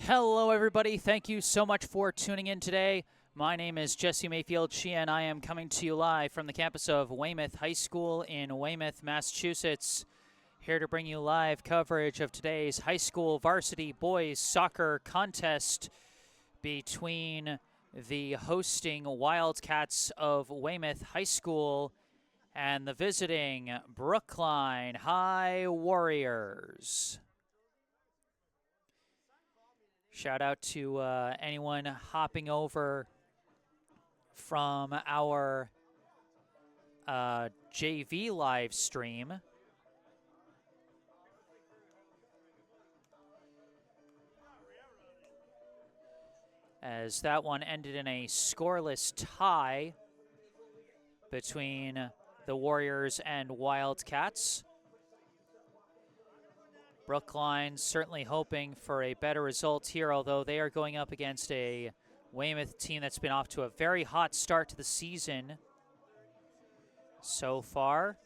Hello, everybody. Thank you so much for tuning in today. My name is Jesse Mayfield-Sheehan. I am coming to you live from the campus of Weymouth High School in Weymouth, Massachusetts. Here to bring you live coverage of today's high school varsity boys soccer contest between the hosting Wildcats of Weymouth High School and the visiting Brookline High Warriors. Shout out to anyone hopping over from our JV live stream. As that one ended in a scoreless tie between the Warriors and Wildcats. Brookline certainly hoping for a better result here, although they are going up against a Weymouth team that's been off to a very hot start to the season so far.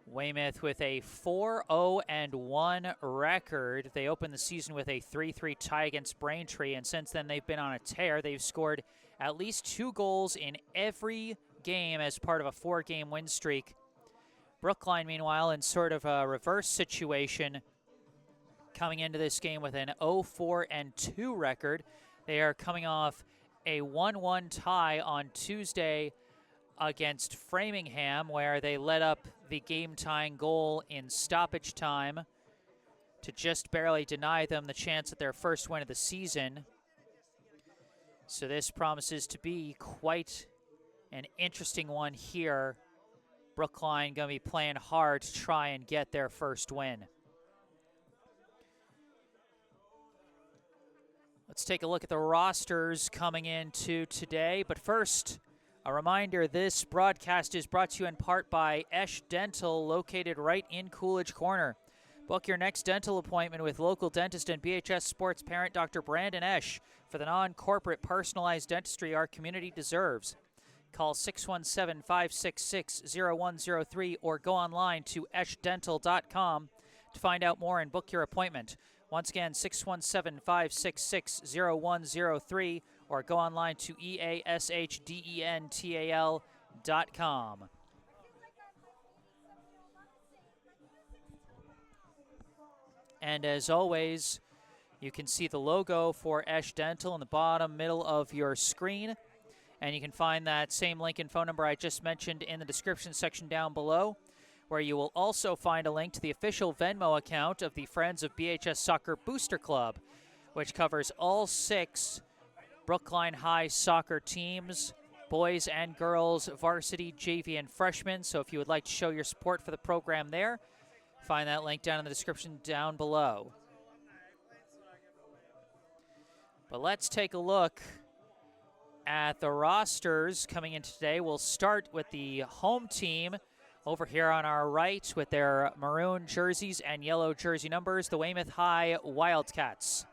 Weymouth with a 4-0-1 record. They opened the season with a 3-3 tie against Braintree, and since then they've been on a tear. They've scored at least 2 goals in every game as part of a 4-game win streak. Brookline, meanwhile, in sort of a reverse situation, coming into this game with an 0-4-2 record. They are coming off a 1-1 tie on Tuesday against Framingham, where they let up the game-tying goal in stoppage time to just barely deny them the chance at their first win of the season. So this promises to be quite an interesting one here. Brookline going to be playing hard to try and get their first win. Let's take a look at the rosters coming into today. But first, a reminder, this broadcast is brought to you in part by Esch Dental, located right in Coolidge Corner. Book your next dental appointment with local dentist and BHS Sports parent Dr. Brandon Esch for the non-corporate personalized dentistry our community deserves. Call 617-566-0103 or go online to eschdental.com to find out more and book your appointment. Once again, 617-566-0103 or go online to easchdental.com. And as always, you can see the logo for Esch Dental in the bottom middle of your screen. And you can find that same link and phone number I just mentioned in the description section down below, where you will also find a link to the official Venmo account of the Friends of BHS Soccer Booster Club, which covers all 6 Brookline High soccer teams, boys and girls, varsity, JV, and freshmen. So if you would like to show your support for the program there, find that link down in the description down below. But let's take a look at the rosters coming in today. We'll start with the home team over here on our right with their maroon jerseys and yellow jersey numbers, the Weymouth High Wildcats.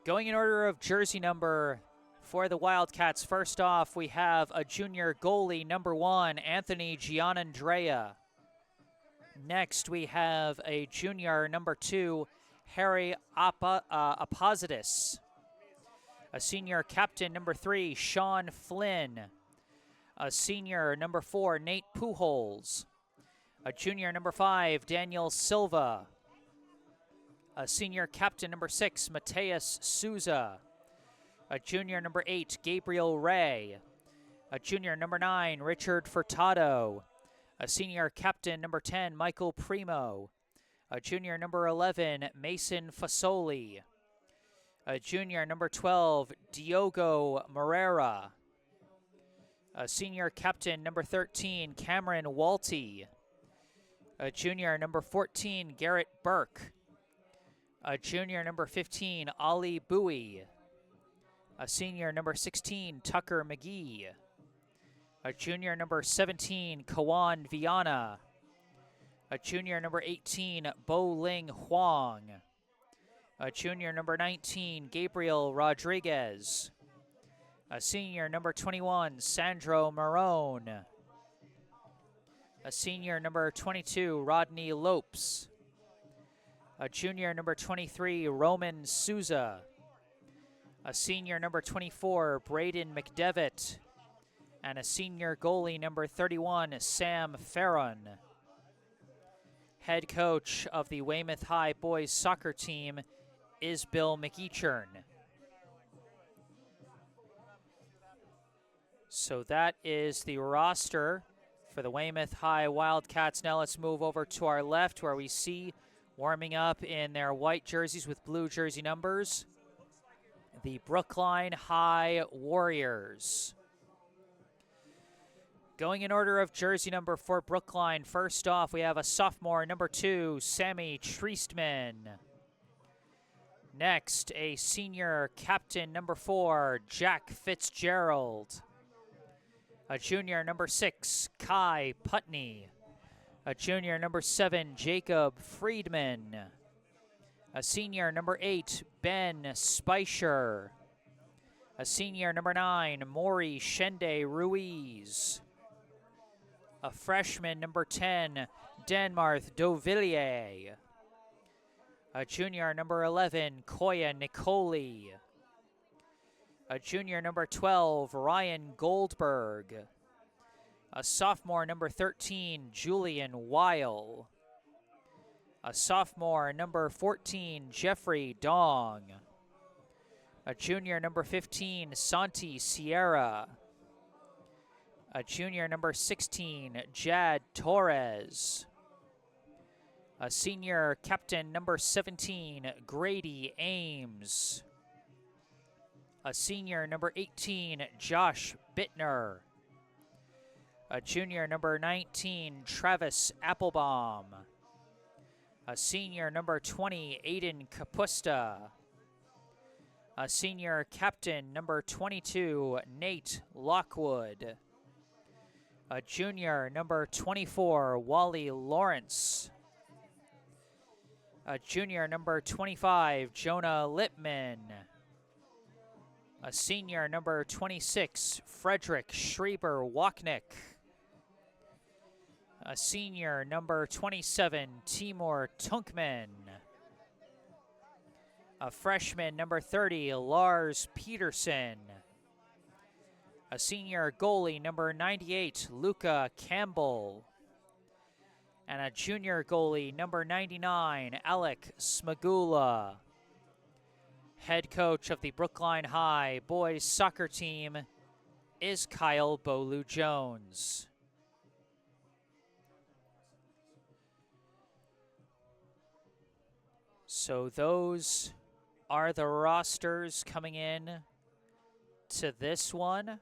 Going in order of jersey number for the Wildcats, first off, we have a junior goalie, number 1, Anthony Gianandrea. Next, we have a junior, number 2, Harry Apositis. A senior captain, number 3, Sean Flynn. A senior, number 4, Nate Pujols. A junior, number 5, Daniel Silva. A senior captain, number 6, Mateus Souza. A junior, number 8, Gabriel Ray. A junior, number 9, Richard Furtado. A senior captain, number 10, Michael Primo. A junior, number 11, Mason Fasoli. A junior, number 12, Diogo Moreira. A senior captain, number 13, Cameron Walty. A junior, number 14, Garrett Burke. A junior, number 15, Ali Bowie. A senior, number 16, Tucker McGee. A junior, number 17, Kawan Viana. A junior, number 18, Bo Ling Huang. A junior, number 19, Gabriel Rodriguez. A senior, number 21, Sandro Marone. A senior, number 22, Rodney Lopes. A junior number 23, Roman Souza. A senior number 24, Braden McDevitt. And a senior goalie number 31, Sam Farron. Head coach of the Weymouth High boys soccer team is Bill McEachern. So that is the roster for the Weymouth High Wildcats. Now let's move over to our left where we see warming up in their white jerseys with blue jersey numbers, the Brookline High Warriors. Going in order of jersey number for Brookline, first off, we have a sophomore, number 2, Sammy Treestman. Next, a senior captain, number 4, Jack Fitzgerald. A junior, number 6, Kai Putney. A junior, number 7, Jacob Friedman. A senior, number 8, Ben Speicher. A senior, number 9, Maury Shende Ruiz. A freshman, number 10, Danmarth Dovillier. A junior, number 11, Koya Nicoli. A junior, number 12, Ryan Goldberg. A sophomore, number 13, Julian Weil. A sophomore, number 14, Jeffrey Dong. A junior, number 15, Santi Sierra. A junior, number 16, Jad Torres. A senior captain, number 17, Grady Ames. A senior, number 18, Josh Bittner. A junior, number 19, Travis Applebaum. A senior, number 20, Aiden Kapusta. A senior captain, number 22, Nate Lockwood. A junior, number 24, Wally Lawrence. A junior, number 25, Jonah Lippman. A senior, number 26, Frederick Schreiber-Wachnick. A senior, number 27, Timur Tunkman. A freshman, number 30, Lars Peterson. A senior goalie, number 98, Luca Campbell. And a junior goalie, number 99, Alec Smagula. Head coach of the Brookline High boys soccer team is Kyle Bolu-Jones. So those are the rosters coming in to this one.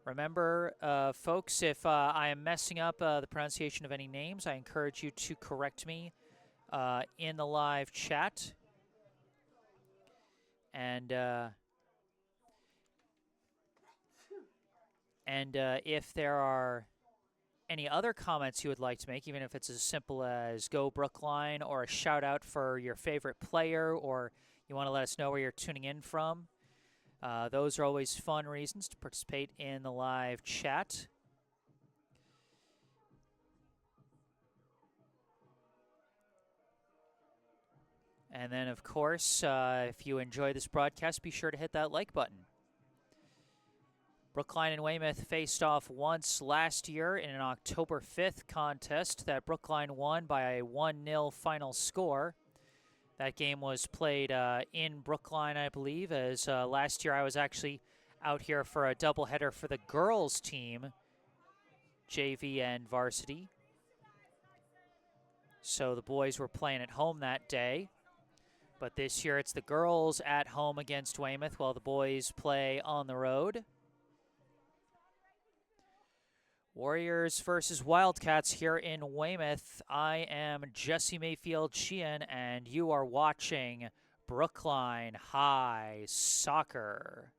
Remember, folks, if I am messing up the pronunciation of any names, I encourage you to correct me in the live chat. And if there are any other comments you would like to make, even if it's as simple as Go Brookline or a shout out for your favorite player, or you want to let us know where you're tuning in from, those are always fun reasons to participate in the live chat. And then, of course, if you enjoy this broadcast, be sure to hit that like button. Brookline and Weymouth faced off once last year in an October 5th contest that Brookline won by a 1-0 final score. That game was played in Brookline, I believe, as last year I was actually out here for a doubleheader for the girls' team, JV and varsity. So the boys were playing at home that day. But this year it's the girls at home against Weymouth while the boys play on the road. Warriors versus Wildcats here in Weymouth. I am Jesse Mayfield-Sheehan, and you are watching Brookline High Soccer.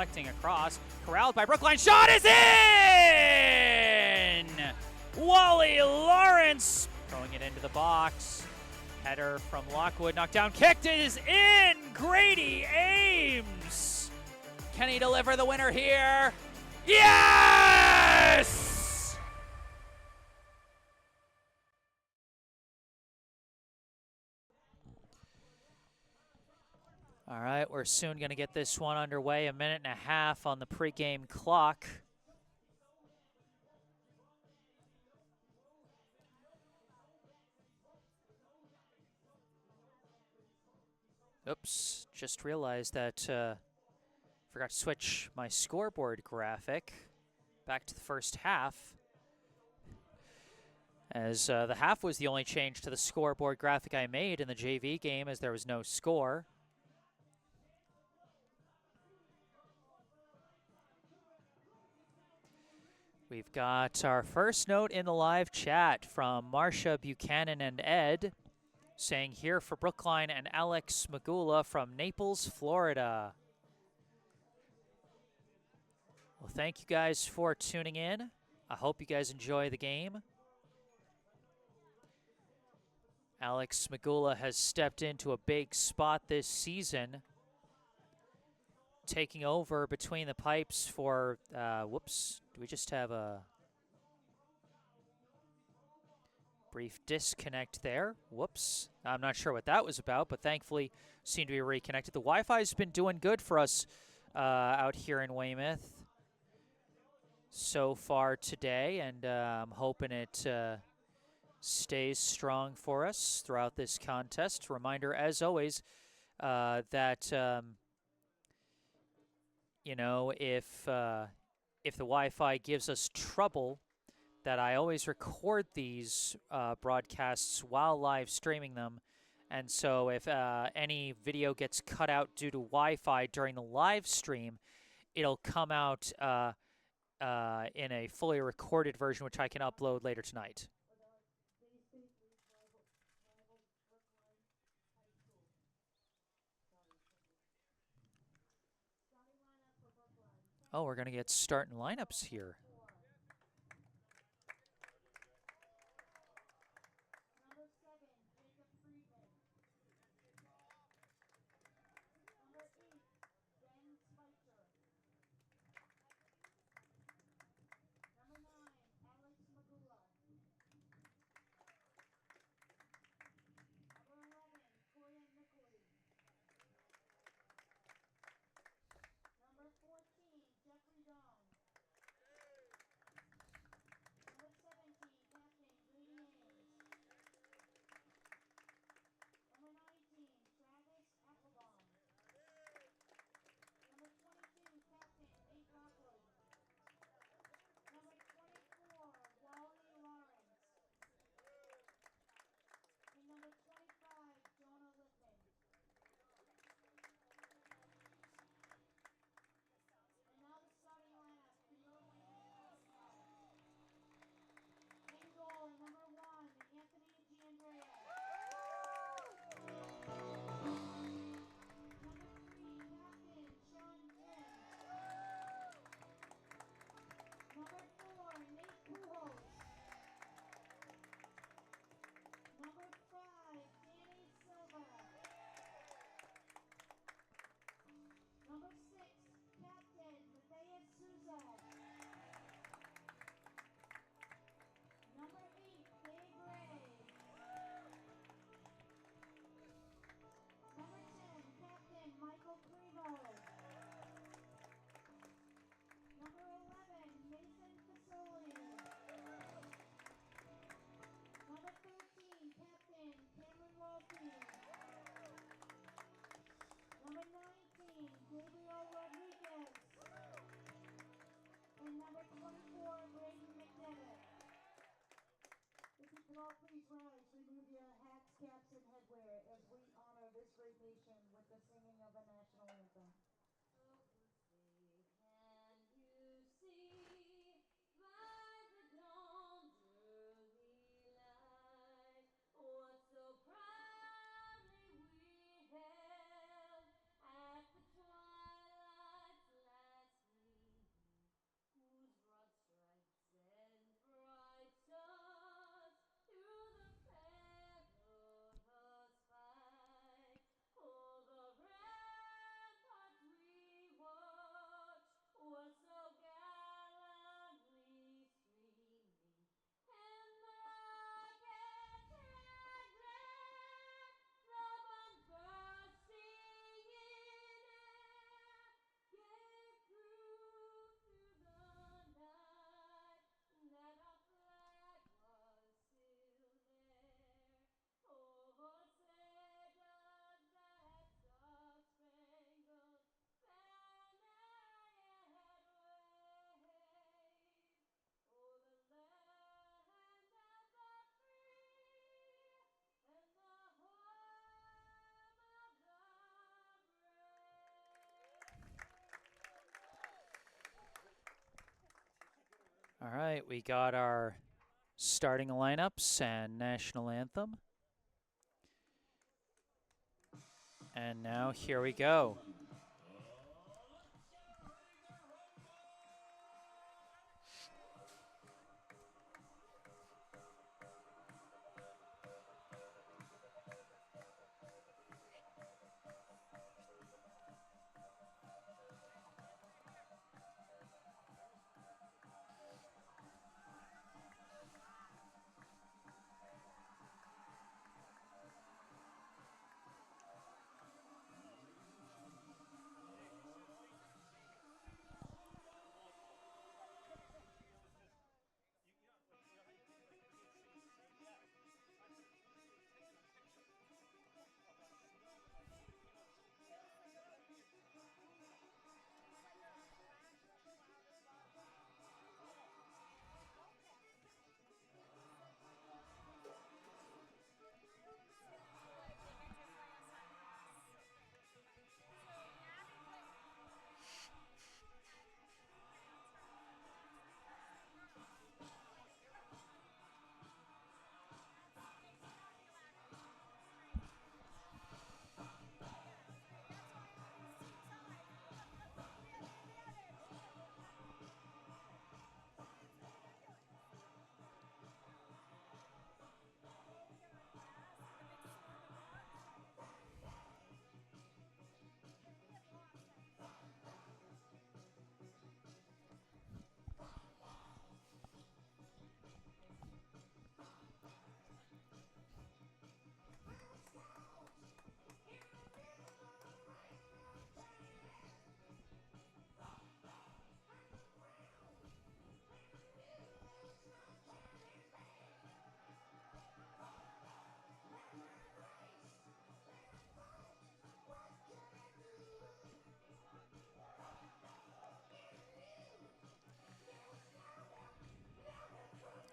deflecting across. Corralled by Brookline. Shot is in! Wally Lawrence throwing it into the box. Header from Lockwood. Knocked down. Kicked is in! Grady Ames! Can he deliver the winner here? Yes! All right, we're soon going to get this one underway. 1.5 minutes on the pregame clock. Oops, just realized that forgot to switch my scoreboard graphic back to the first half. As the half was the only change to the scoreboard graphic I made in the JV game, as there was no score. We've got our first note in the live chat from Marcia Buchanan and Ed, saying here for Brookline and Alex Magula from Naples, Florida. Well, thank you guys for tuning in. I hope you guys enjoy the game. Alex Magula has stepped into a big spot this season, taking over between the pipes for, whoops, do we just have a brief disconnect there? Whoops, I'm not sure what that was about, but thankfully seem to be reconnected. The Wi-Fi's been doing good for us out here in Weymouth so far today, and I'm hoping it stays strong for us throughout this contest. Reminder, as always, that you know, if the Wi-Fi gives us trouble, that I always record these broadcasts while live streaming them. And so if any video gets cut out due to Wi-Fi during the live stream, it'll come out in a fully recorded version, which I can upload later tonight. Oh, we're going to get starting lineups here. Please rise, remove your hats, caps, and headwear as we honor this great nation with the singing of the national anthem. All right, we got our starting lineups and national anthem. And now here we go.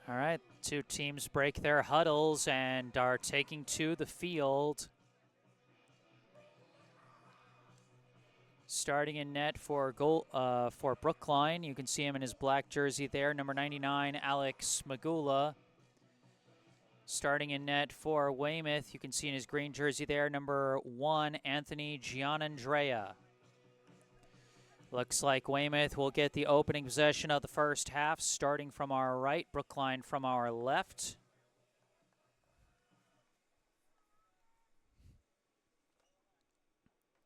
All right, two teams break their huddles and are taking to the field. Starting in net for Brookline, you can see him in his black jersey there, number 99, Alex Magula. Starting in net for Weymouth, you can see in his green jersey there, number 1, Anthony Gianandrea. Looks like Weymouth will get the opening possession of the first half, starting from our right, Brookline from our left.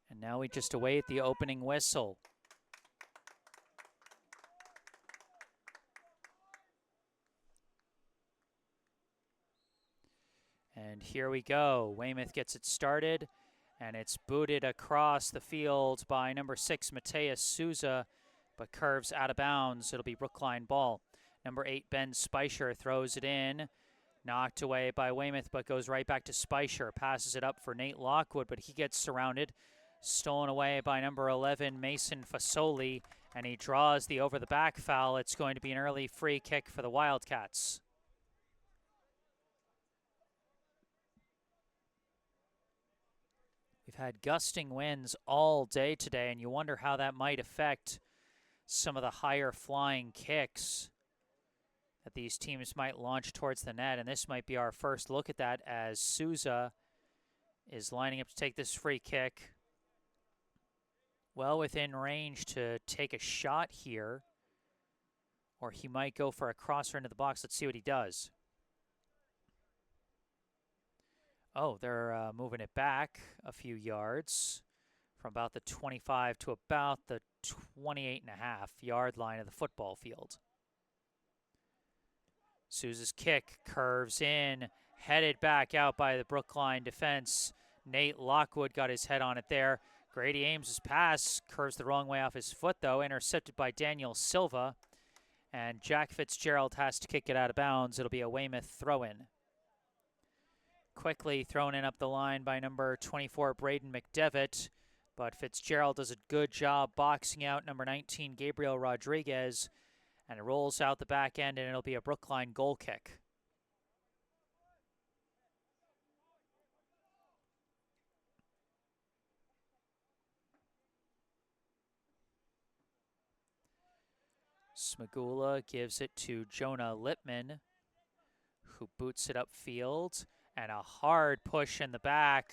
And now we just await the opening whistle. And here we go. Weymouth gets it started, and it's booted across the field by number 6, Mateus Souza, but curves out of bounds. It'll be Brookline ball. Number 8, Ben Speicher throws it in. Knocked away by Weymouth, but goes right back to Speicher. Passes it up for Nate Lockwood, but he gets surrounded. Stolen away by number 11, Mason Fasoli, and he draws the over-the-back foul. It's going to be an early free kick for the Wildcats. We've had gusting winds all day today, and you wonder how that might affect some of the higher flying kicks that these teams might launch towards the net. And this might be our first look at that as Souza is lining up to take this free kick. Well within range to take a shot here. Or he might go for a crosser into the box. Let's see what he does. Oh, they're moving it back a few yards from about the 25 to about the 28.5-yard line of the football field. Souza's kick curves in, headed back out by the Brookline defense. Nate Lockwood got his head on it there. Grady Ames' pass curves the wrong way off his foot, though, intercepted by Daniel Silva. And Jack Fitzgerald has to kick it out of bounds. It'll be a Weymouth throw-in. Quickly thrown in up the line by number 24, Braden McDevitt. But Fitzgerald does a good job boxing out number 19, Gabriel Rodriguez. And it rolls out the back end, and it'll be a Brookline goal kick. Smagula gives it to Jonah Lippman, who boots it upfield, and a hard push in the back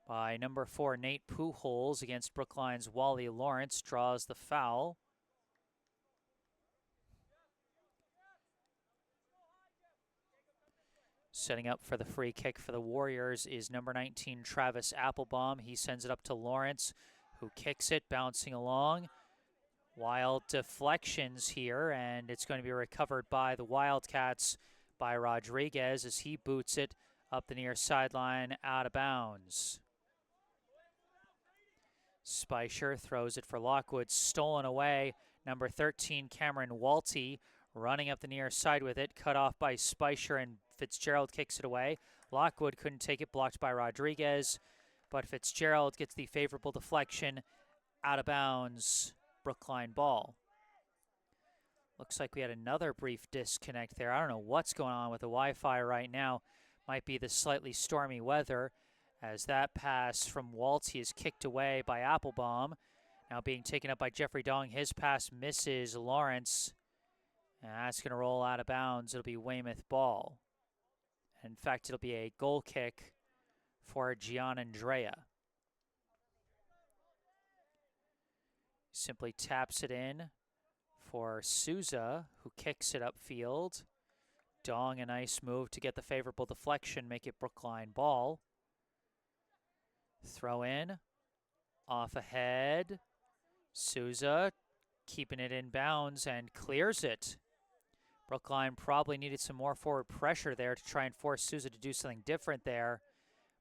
by number 4 Nate Pujols against Brookline's Wally Lawrence draws the foul. Setting up for the free kick for the Warriors is number 19 Travis Applebaum. He sends it up to Lawrence, who kicks it, bouncing along. Wild deflections here, and it's going to be recovered by the Wildcats by Rodriguez as he boots it up the near sideline, out of bounds. Speicher throws it for Lockwood, stolen away. Number 13, Cameron Walty, running up the near side with it, cut off by Speicher, and Fitzgerald kicks it away. Lockwood couldn't take it, blocked by Rodriguez, but Fitzgerald gets the favorable deflection, out of bounds, Brookline ball. Looks like we had another brief disconnect there. I don't know what's going on with the Wi-Fi right now. Might be the slightly stormy weather, as that pass from Walty is kicked away by Applebaum. Now being taken up by Jeffrey Dong. His pass misses Lawrence, and that's going to roll out of bounds. It'll be Weymouth ball. In fact, it'll be a goal kick for Gianandrea. Simply taps it in for Souza, who kicks it upfield. Dong, a nice move to get the favorable deflection, make it Brookline ball. Throw in, off ahead. Souza keeping it in bounds and clears it. Brookline probably needed some more forward pressure there to try and force Souza to do something different there.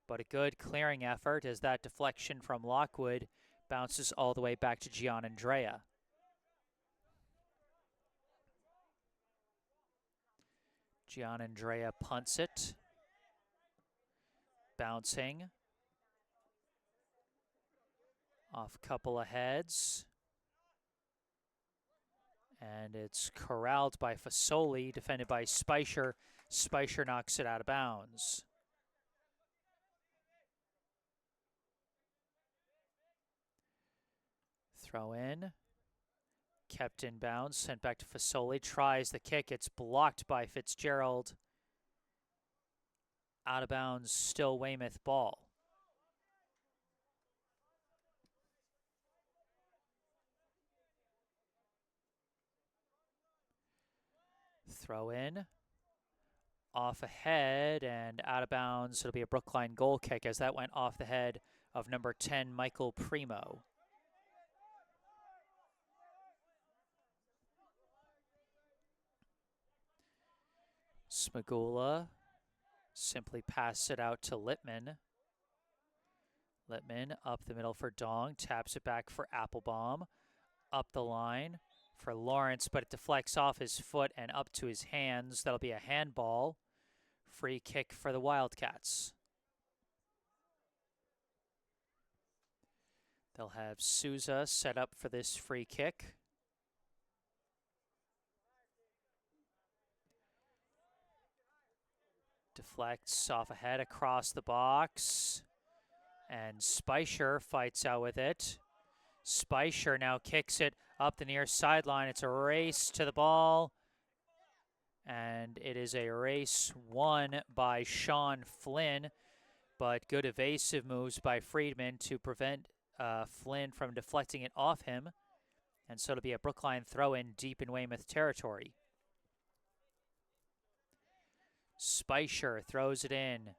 But a good clearing effort as that deflection from Lockwood bounces all the way back to Gianandrea. Gianandrea punts it. Bouncing. Off a couple of heads. And it's corralled by Fasoli, defended by Speicher. Speicher knocks it out of bounds. Throw in. Kept in bounds, sent back to Fasoli. Tries the kick. It's blocked by Fitzgerald. Out of bounds, still Weymouth ball. Throw in. Off ahead and out of bounds. It'll be a Brookline goal kick as that went off the head of number 10, Michael Primo. Smagula simply passes it out to Lippman. Lippman up the middle for Dong, taps it back for Applebaum. Up the line for Lawrence, but it deflects off his foot and up to his hands. That'll be a handball. Free kick for the Wildcats. They'll have Souza set up for this free kick. Deflects off ahead across the box. And Speicher fights out with it. Speicher now kicks it up the near sideline. It's a race to the ball. And it is a race won by Sean Flynn. But good evasive moves by Friedman to prevent Flynn from deflecting it off him. And so it'll be a Brookline throw-in deep in Weymouth territory. Speicher throws it in.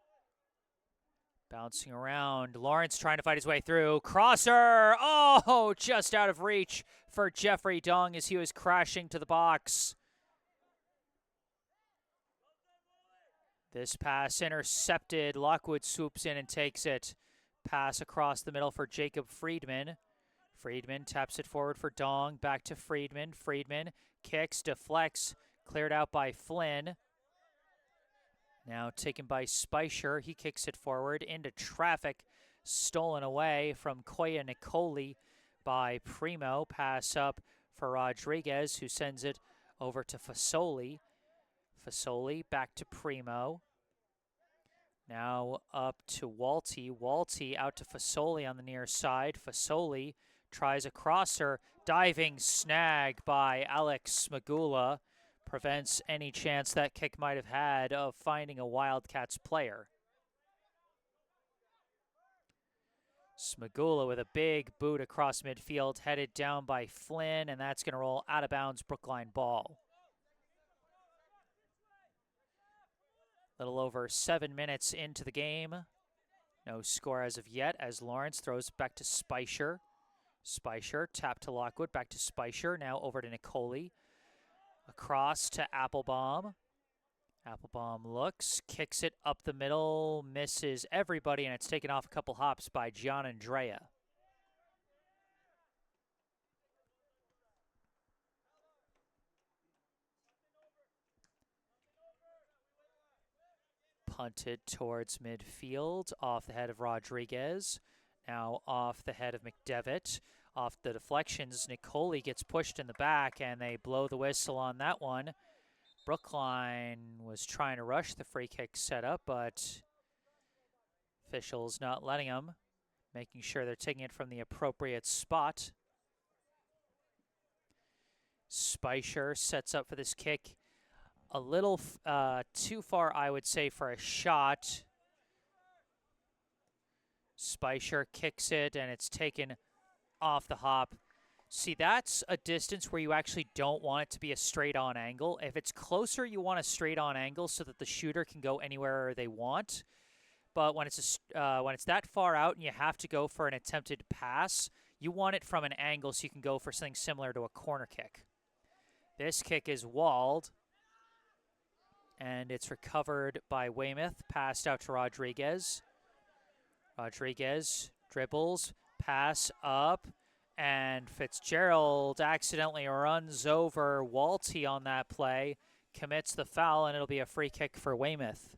Bouncing around. Lawrence trying to fight his way through. Crosser! Oh, just out of reach for Jeffrey Dong as he was crashing to the box. This pass intercepted. Lockwood swoops in and takes it. Pass across the middle for Jacob Friedman. Friedman taps it forward for Dong. Back to Friedman. Friedman kicks, deflects, cleared out by Flynn. Now taken by Speicher. He kicks it forward into traffic. Stolen away from Koya Nicoli by Primo. Pass up for Rodriguez, who sends it over to Fasoli. Fasoli back to Primo. Now up to Walty. Walty out to Fasoli on the near side. Fasoli tries a crosser, diving snag by Alex Smagula. Prevents any chance that kick might have had of finding a Wildcats player. Smagula with a big boot across midfield, headed down by Flynn, and that's going to roll out of bounds, Brookline ball. Little over 7 minutes into the game. No score as of yet, as Lawrence throws back to Speicher. Speicher, tap to Lockwood, back to Speicher, now over to Nicoli. Across to Applebaum. Applebaum looks, kicks it up the middle, misses everybody, and it's taken off a couple hops by Gianandrea. Punted towards midfield, off the head of Rodriguez. Now off the head of McDevitt. Off the deflections, Nicoli gets pushed in the back, and they blow the whistle on that one. Brookline was trying to rush the free kick setup, but officials not letting them, making sure they're taking it from the appropriate spot. Speicher sets up for this kick. A little too far, I would say, for a shot. Speicher kicks it, and it's taken off the hop. See, that's a distance where you actually don't want it to be a straight-on angle. If it's closer, you want a straight-on angle so that the shooter can go anywhere they want. But when it's that far out and you have to go for an attempted pass, you want it from an angle so you can go for something similar to a corner kick. This kick is walled, and it's recovered by Weymouth, passed out to Rodriguez. Rodriguez dribbles, pass up, and Fitzgerald accidentally runs over Walty on that play, commits the foul, and it'll be a free kick for Weymouth.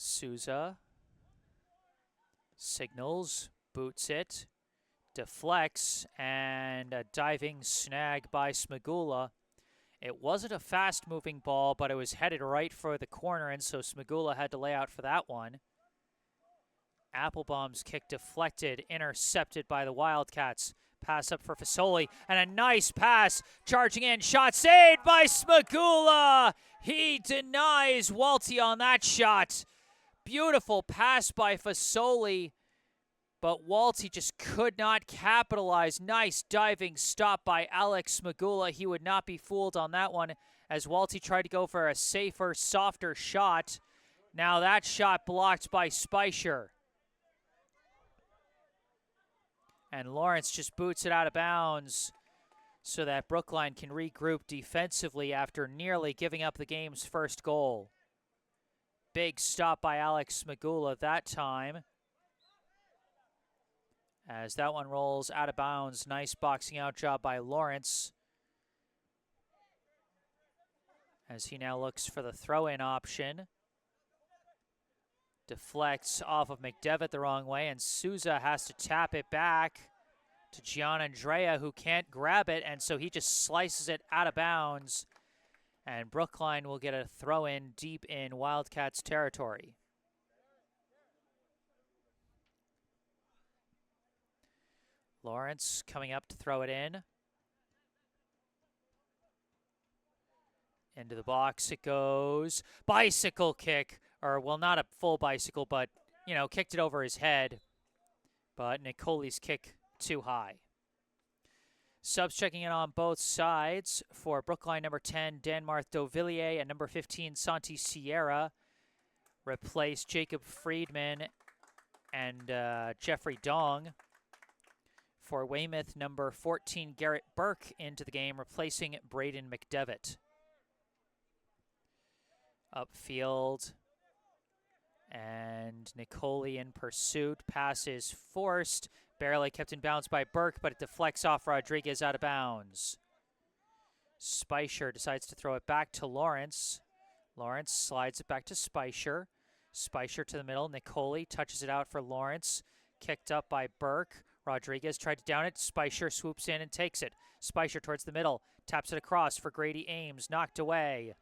Souza signals, boots it, deflects, and a diving snag by Smagula. It wasn't a fast-moving ball, but it was headed right for the corner, and so Smagula had to lay out for that one. Applebaum's kick deflected, intercepted by the Wildcats. Pass up for Fasoli, and a nice pass, charging in, shot saved by Smagula! He denies Walty on that shot. Beautiful pass by Fasoli, but Walty just could not capitalize. Nice diving stop by Alex Smagula. He would not be fooled on that one as Walty tried to go for a safer, softer shot. Now that shot blocked by Speicher. And Lawrence just boots it out of bounds so that Brookline can regroup defensively after nearly giving up the game's first goal. Big stop by Alex Smagula that time. As that one rolls out of bounds, nice boxing out job by Lawrence. As he now looks for the throw-in option. Deflects off of McDevitt the wrong way, and Souza has to tap it back to Gianandrea, who can't grab it, and so he just slices it out of bounds. And Brookline will get a throw-in deep in Wildcats territory. Lawrence coming up to throw it in. Into the box it goes. Bicycle kick. Or, well, not a full bicycle, but, you know, kicked it over his head. But Nicoli's kick too high. Subs checking in on both sides for Brookline, number 10, Danmarth Dovillier, and number 15, Santi Sierra. Replace Jacob Friedman and Jeffrey Dong. For Weymouth, number 14, Garrett Burke into the game, replacing Braden McDevitt. Upfield. And Nicoli in pursuit. Pass is forced. Barely kept in bounds by Burke, but it deflects off Rodriguez out of bounds. Speicher decides to throw it back to Lawrence. Lawrence slides it back to Speicher. Speicher to the middle. Nicoli touches it out for Lawrence. Kicked up by Burke. Rodriguez tried to down it. Speicher swoops in and takes it. Speicher towards the middle. Taps it across for Grady Ames. Knocked away.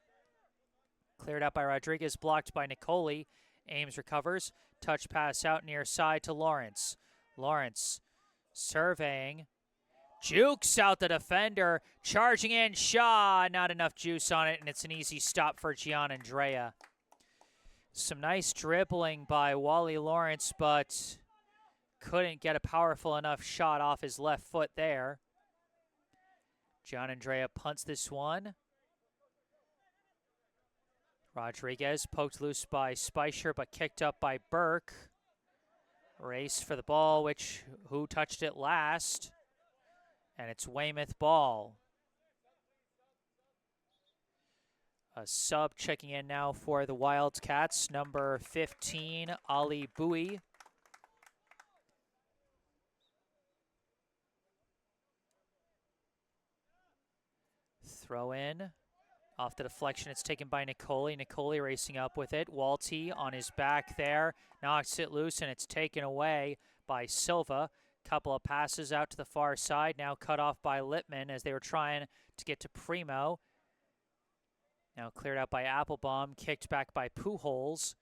Cleared out by Rodriguez. Blocked by Nicoli. Ames recovers. Touch pass out near side to Lawrence. Lawrence surveying. Jukes out the defender. Charging in. Shaw. Not enough juice on it, and it's an easy stop for Gianandrea. Some nice dribbling by Wally Lawrence, but couldn't get a powerful enough shot off his left foot there. Gianandrea punts this one. Rodriguez poked loose by Speicher, but kicked up by Burke. Race for the ball, who touched it last? And it's Weymouth ball. A sub checking in now for the Wildcats, number 15, Ali Bowie. Throw in. Off the deflection, it's taken by Nicoli. Nicoli racing up with it. Walty on his back there. Knocks it loose, and it's taken away by Silva. Couple of passes out to the far side. Now cut off by Littman as they were trying to get to Primo. Now cleared out by Applebaum. Kicked back by Pujols.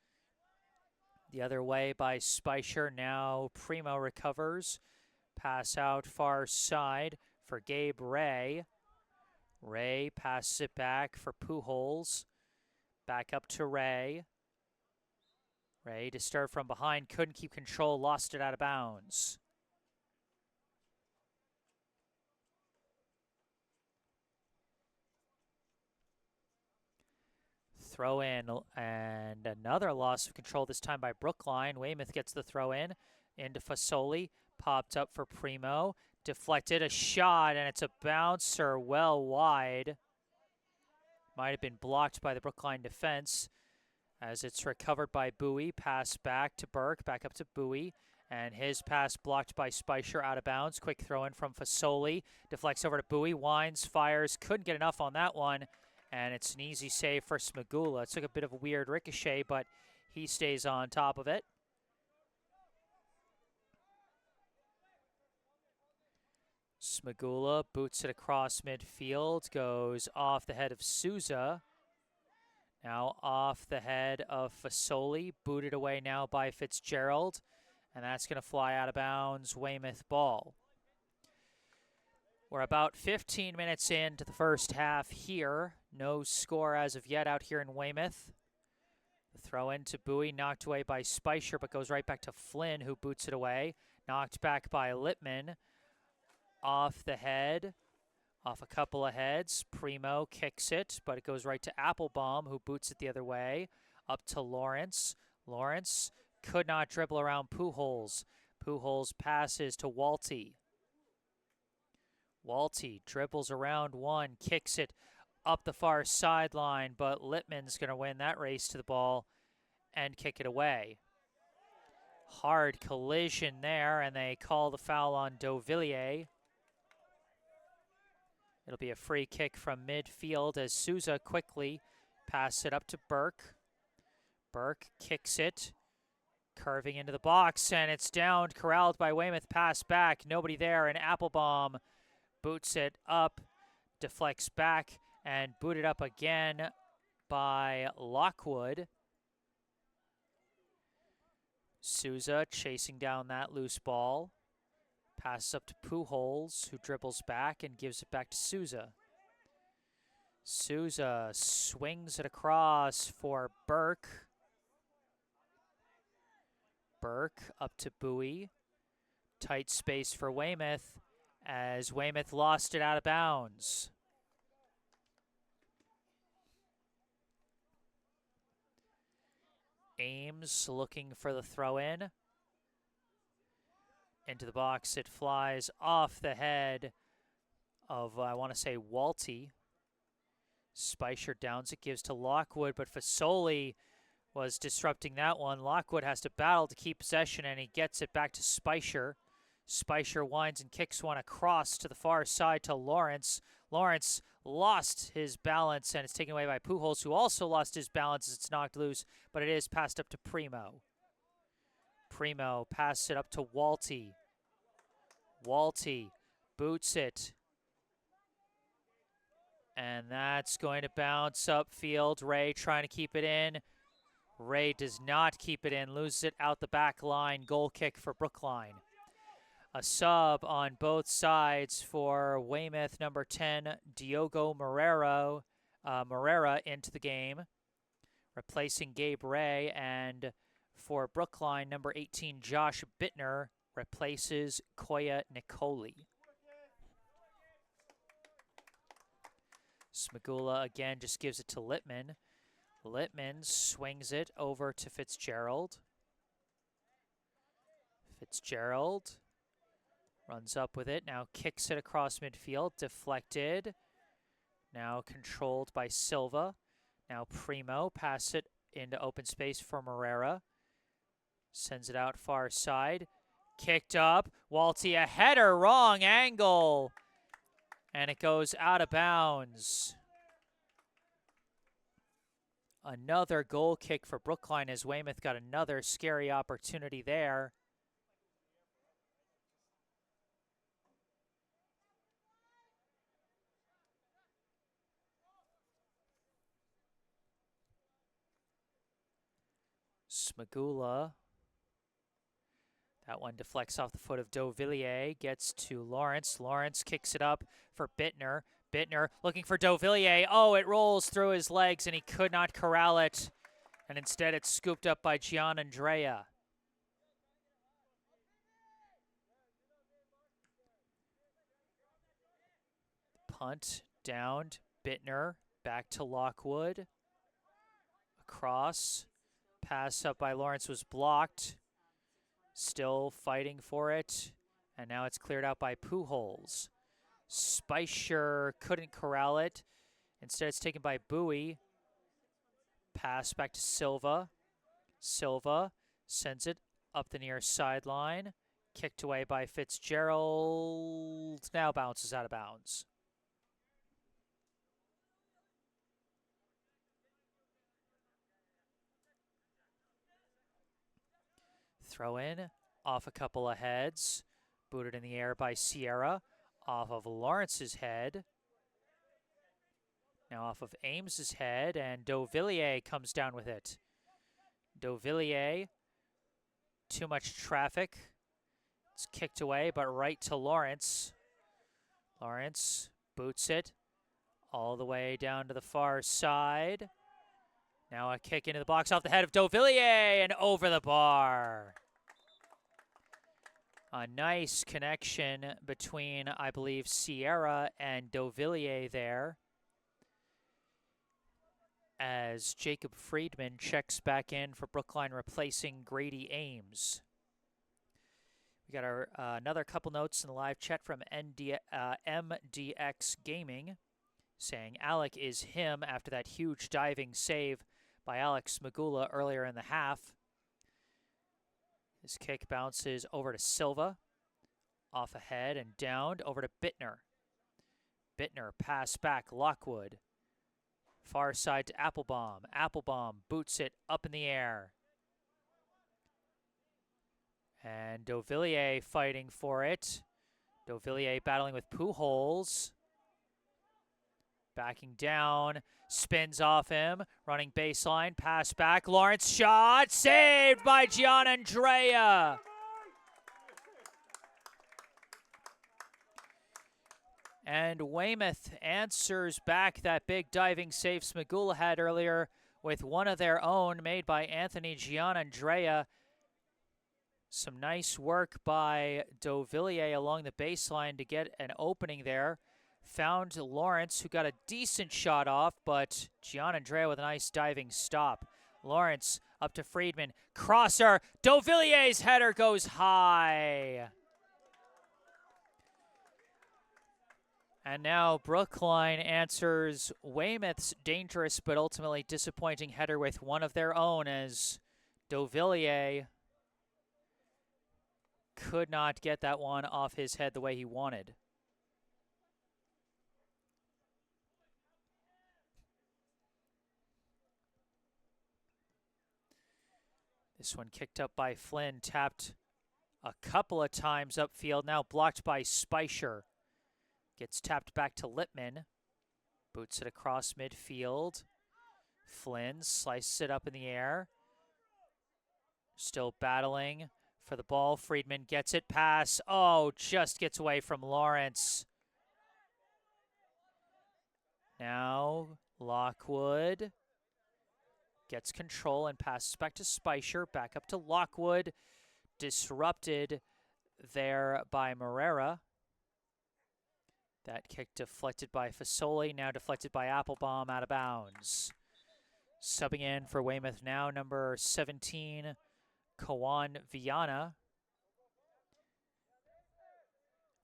The other way by Speicher. Now Primo recovers. Pass out far side for Gabe Ray. Ray passes it back for Pujols. Back up to Ray. Ray disturbed from behind. Couldn't keep control. Lost it out of bounds. Throw in and another loss of control, this time by Brookline. Weymouth gets the throw in. Into Fasoli. Popped up for Primo. Deflected a shot, and it's a bouncer well wide. Might have been blocked by the Brookline defense as it's recovered by Bowie. Pass back to Burke, back up to Bowie, and his pass blocked by Speicher out of bounds. Quick throw in from Fasoli. Deflects over to Bowie. Winds, fires. Couldn't get enough on that one, and it's an easy save for Smagula. It took a bit of a weird ricochet, but he stays on top of it. Smagula boots it across midfield, goes off the head of Souza. Now off the head of Fasoli, booted away now by Fitzgerald, and that's going to fly out of bounds, Weymouth ball. We're about 15 minutes into the first half here. No score as of yet out here in Weymouth. The throw in to Bowie, knocked away by Speicher, but goes right back to Flynn, who boots it away. Knocked back by Littman. Off the head, off a couple of heads. Primo kicks it, but it goes right to Applebaum, who boots it the other way. Up to Lawrence. Lawrence could not dribble around Pujols. Pujols passes to Walty. Walty dribbles around one, kicks it up the far sideline, but Littman's going to win that race to the ball and kick it away. Hard collision there, and they call the foul on Dauvilliers. It'll be a free kick from midfield as Souza quickly passes it up to Burke. Burke kicks it, curving into the box, and it's down, corralled by Weymouth, pass back, nobody there, and Applebaum boots it up, deflects back, and booted up again by Lockwood. Souza chasing down that loose ball. Passes up to Pujols, who dribbles back and gives it back to Souza. Souza swings it across for Burke. Burke up to Bowie. Tight space for Weymouth as Weymouth lost it out of bounds. Ames looking for the throw in. Into the box, it flies off the head of, I want to say, Walty. Speicher downs it, gives to Lockwood, but Fasoli was disrupting that one. Lockwood has to battle to keep possession, and he gets it back to Speicher. Speicher winds and kicks one across to the far side to Lawrence. Lawrence lost his balance, and it's taken away by Pujols, who also lost his balance as it's knocked loose, but it is passed up to Primo. Primo passes it up to Walty. Walty boots it. And that's going to bounce upfield. Ray trying to keep it in. Ray does not keep it in, loses it out the back line. Goal kick for Brookline. A sub on both sides for Weymouth, number 10, Diogo Marrero, Morera into the game, replacing Gabe Ray. And for Brookline, number 18, Josh Bittner, replaces Koya Nicoli. Smagula again just gives it to Littman. Littman swings it over to Fitzgerald. Fitzgerald runs up with it, now kicks it across midfield, deflected. Now controlled by Silva. Now Primo, pass it into open space for Morera. Sends it out far side. Kicked up, Walty a header, wrong angle. And it goes out of bounds. Another goal kick for Brookline as Weymouth got another scary opportunity there. Smagula. That one deflects off the foot of Dauvilliers, gets to Lawrence. Lawrence kicks it up for Bittner. Bittner looking for Dauvilliers. Oh, it rolls through his legs and he could not corral it. And instead it's scooped up by Gianandrea. Punt, downed, Bittner, back to Lockwood. Across, pass up by Lawrence was blocked. Still fighting for it, and now it's cleared out by Pujols. Spicer couldn't corral it. Instead, it's taken by Bowie. Pass back to Silva. Silva sends it up the near sideline. Kicked away by Fitzgerald. Now bounces out of bounds. Throw in, off a couple of heads. Booted in the air by Sierra. Off of Lawrence's head. Now off of Ames's head, and Dauvilliers comes down with it. Dauvilliers, too much traffic. It's kicked away, but right to Lawrence. Lawrence boots it all the way down to the far side. Now a kick into the box off the head of Dauvilliers and over the bar. A nice connection between, I believe, Sierra and Dauvilliers there. As Jacob Friedman checks back in for Brookline, replacing Grady Ames. We got our another couple notes in the live chat from MDX Gaming saying Alec is him after that huge diving save by Alex Smagula earlier in the half. His kick bounces over to Silva, off ahead and downed over to Bittner. Bittner pass back, Lockwood. Far side to Applebaum. Applebaum boots it up in the air. And Dauvilliers fighting for it. Dauvilliers battling with Pujols. Backing down, spins off him, running baseline, pass back, Lawrence shot, saved by Gianandrea. And Weymouth answers back that big diving save Smagula had earlier with one of their own made by Anthony Gianandrea. Some nice work by Dauvilliers along the baseline to get an opening there. Found Lawrence, who got a decent shot off, but Gianandrea with a nice diving stop. Lawrence up to Friedman. Crosser. Dauvilliers' header goes high. And now Brookline answers Weymouth's dangerous but ultimately disappointing header with one of their own, as Dauvilliers could not get that one off his head the way he wanted. This one kicked up by Flynn, tapped a couple of times upfield, now blocked by Speicher. Gets tapped back to Lippman. Boots it across midfield. Flynn slices it up in the air. Still battling for the ball. Friedman gets it. Pass. Oh, just gets away from Lawrence. Now Lockwood gets control and passes back to Speicher. Back up to Lockwood. Disrupted there by Morera. That kick deflected by Fasoli, now deflected by Applebaum, out of bounds. Subbing in for Weymouth now, number 17, Kawan Viana.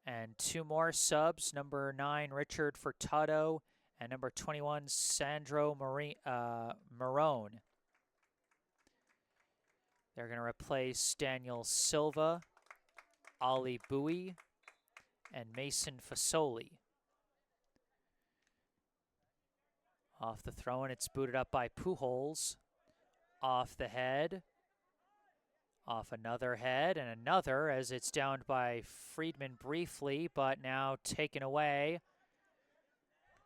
And two more subs, number 9, Richard Furtado, and number 21, Sandro Marone. They're going to replace Daniel Silva, Ali Bowie, and Mason Fasoli. Off the throw-in, it's booted up by Pujols. Off the head. Off another head and another as it's downed by Friedman briefly, but now taken away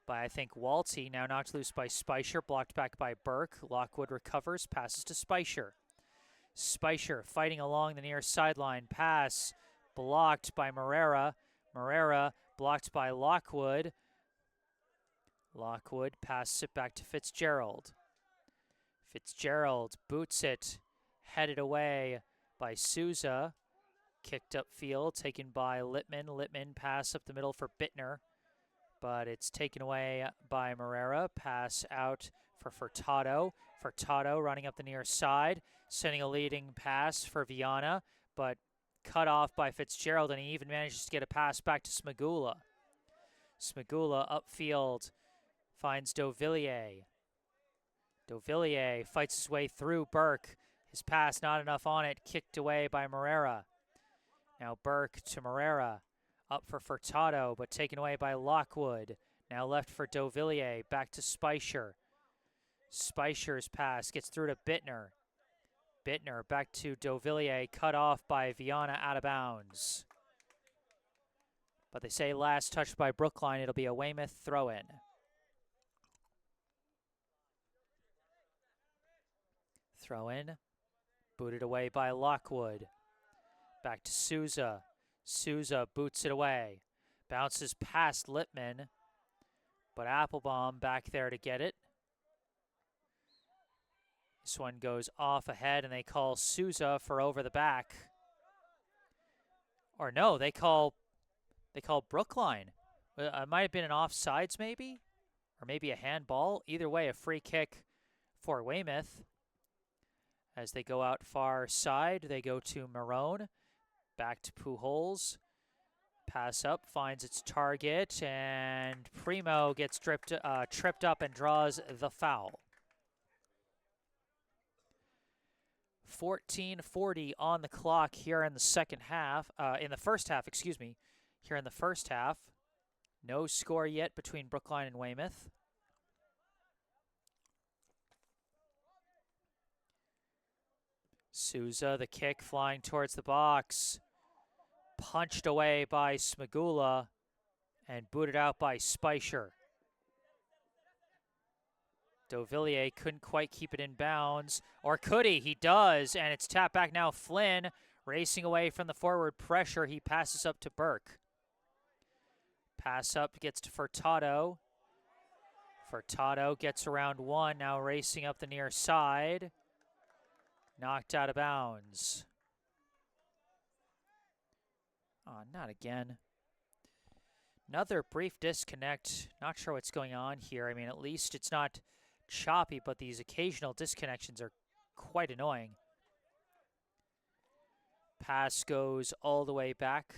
by, I think, Walty. Now knocked loose by Speicher, blocked back by Burke. Lockwood recovers, passes to Speicher. Speicher fighting along the near sideline. Pass blocked by Morera. Morera blocked by Lockwood. Lockwood passes it back to Fitzgerald. Fitzgerald boots it, headed away by Souza. Kicked upfield, taken by Lippman. Lippman pass up the middle for Bittner, but it's taken away by Morera. Pass out for Furtado. Furtado running up the near side, sending a leading pass for Viana, but cut off by Fitzgerald, and he even manages to get a pass back to Smagula. Smagula upfield finds Dovillier. Dovillier fights his way through Burke. His pass not enough on it, kicked away by Morera. Now Burke to Morera, up for Furtado, but taken away by Lockwood. Now left for Dovillier, back to Speicher. Speicher's pass gets through to Bittner. Bittner back to Dovillier, cut off by Viana, out of bounds. But they say last touched by Brookline, it'll be a Weymouth throw-in. Throw-in, booted away by Lockwood. Back to Souza. Souza boots it away. Bounces past Lippman, but Applebaum back there to get it. This one goes off ahead, and they call Souza for over the back. Or no, they call Brookline. It might have been an offsides maybe, or maybe a handball. Either way, a free kick for Weymouth. As they go out far side, they go to Marone. Back to Pujols. Pass up, finds its target, and Primo gets tripped up and draws the foul. 14:40 on the clock here in the second half, in the first half, excuse me. Here in the first half. No score yet between Brookline and Weymouth. Souza, the kick flying towards the box. Punched away by Smagula and booted out by Speicher. Dovillier couldn't quite keep it in bounds. Or could he? He does, and it's tapped back now. Flynn racing away from the forward pressure. He passes up to Burke. Pass up gets to Furtado. Furtado gets around one, now racing up the near side. Knocked out of bounds. Oh, not again. Another brief disconnect. Not sure what's going on here. I mean, at least it's not choppy, but these occasional disconnections are quite annoying. Pass goes all the way back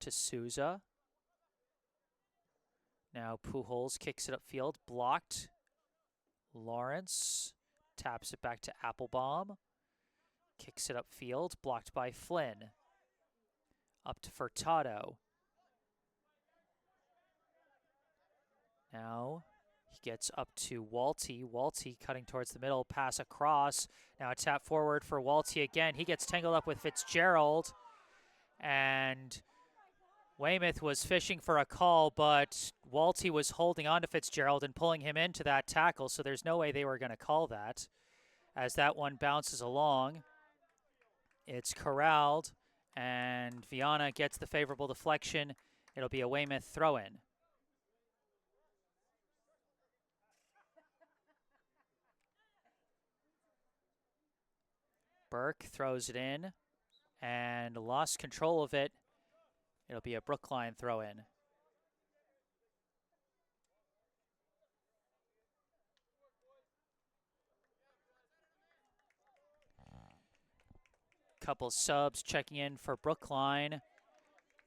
to Souza. Now Pujols kicks it upfield, blocked. Lawrence taps it back to Applebaum. Kicks it upfield, blocked by Flynn. Up to Furtado. Now He gets up to Walty. Walty cutting towards the middle, pass across. Now a tap forward for Walty again. He gets tangled up with Fitzgerald. And Weymouth was fishing for a call, but Walty was holding on to Fitzgerald and pulling him into that tackle, so there's no way they were going to call that. As that one bounces along, it's corralled, and Viana gets the favorable deflection. It'll be a Weymouth throw-in. Burke throws it in and lost control of it. It'll be a Brookline throw-in. Couple subs checking in for Brookline.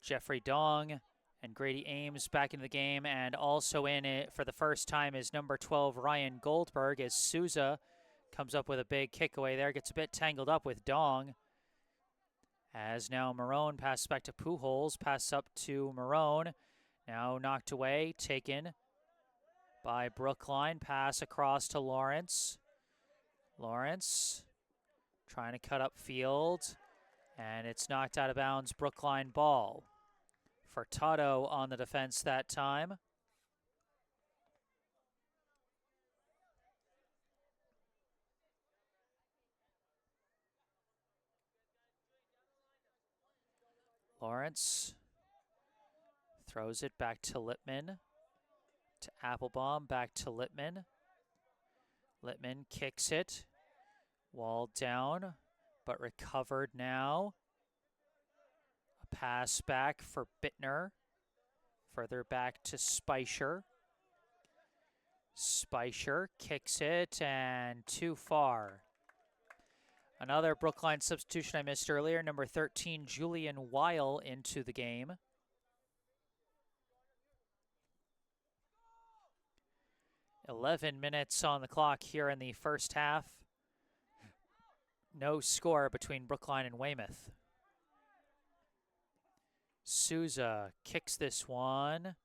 Jeffrey Dong and Grady Ames back into the game, and also in it for the first time is number 12 Ryan Goldberg, as Souza comes up with a big kick away there, gets a bit tangled up with Dong. As now Marone passes back to Pujols, pass up to Marone, now knocked away, taken by Brookline, pass across to Lawrence. Lawrence trying to cut up field, and it's knocked out of bounds, Brookline ball. Furtado on the defense that time. Lawrence throws it back to Lippman, to Applebaum, back to Lippman. Lippman kicks it, walled down, but recovered now. A pass back for Bittner, further back to Speicher. Speicher kicks it, and too far. Another Brookline substitution I missed earlier, number 13, Julian Weil into the game. "11 minutes on the clock here in the first half. No score between Brookline and Weymouth. Souza kicks this one.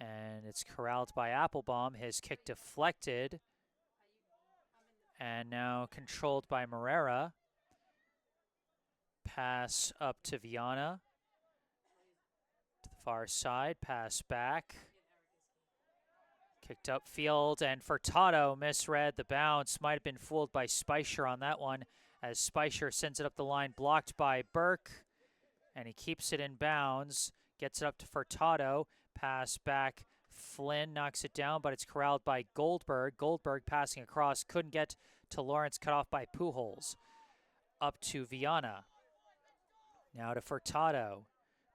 And it's corralled by Applebaum. His kick deflected. And now controlled by Morera. Pass up to Viana. To the far side, pass back. Kicked up field, and Furtado misread the bounce. Might have been fooled by Speicher on that one, as Speicher sends it up the line, blocked by Burke. And he keeps it in bounds. Gets it up to Furtado. Pass back. Flynn knocks it down, but it's corralled by Goldberg. Goldberg passing across, couldn't get to Lawrence, cut off by Pujols. Up to Viana. Now to Furtado.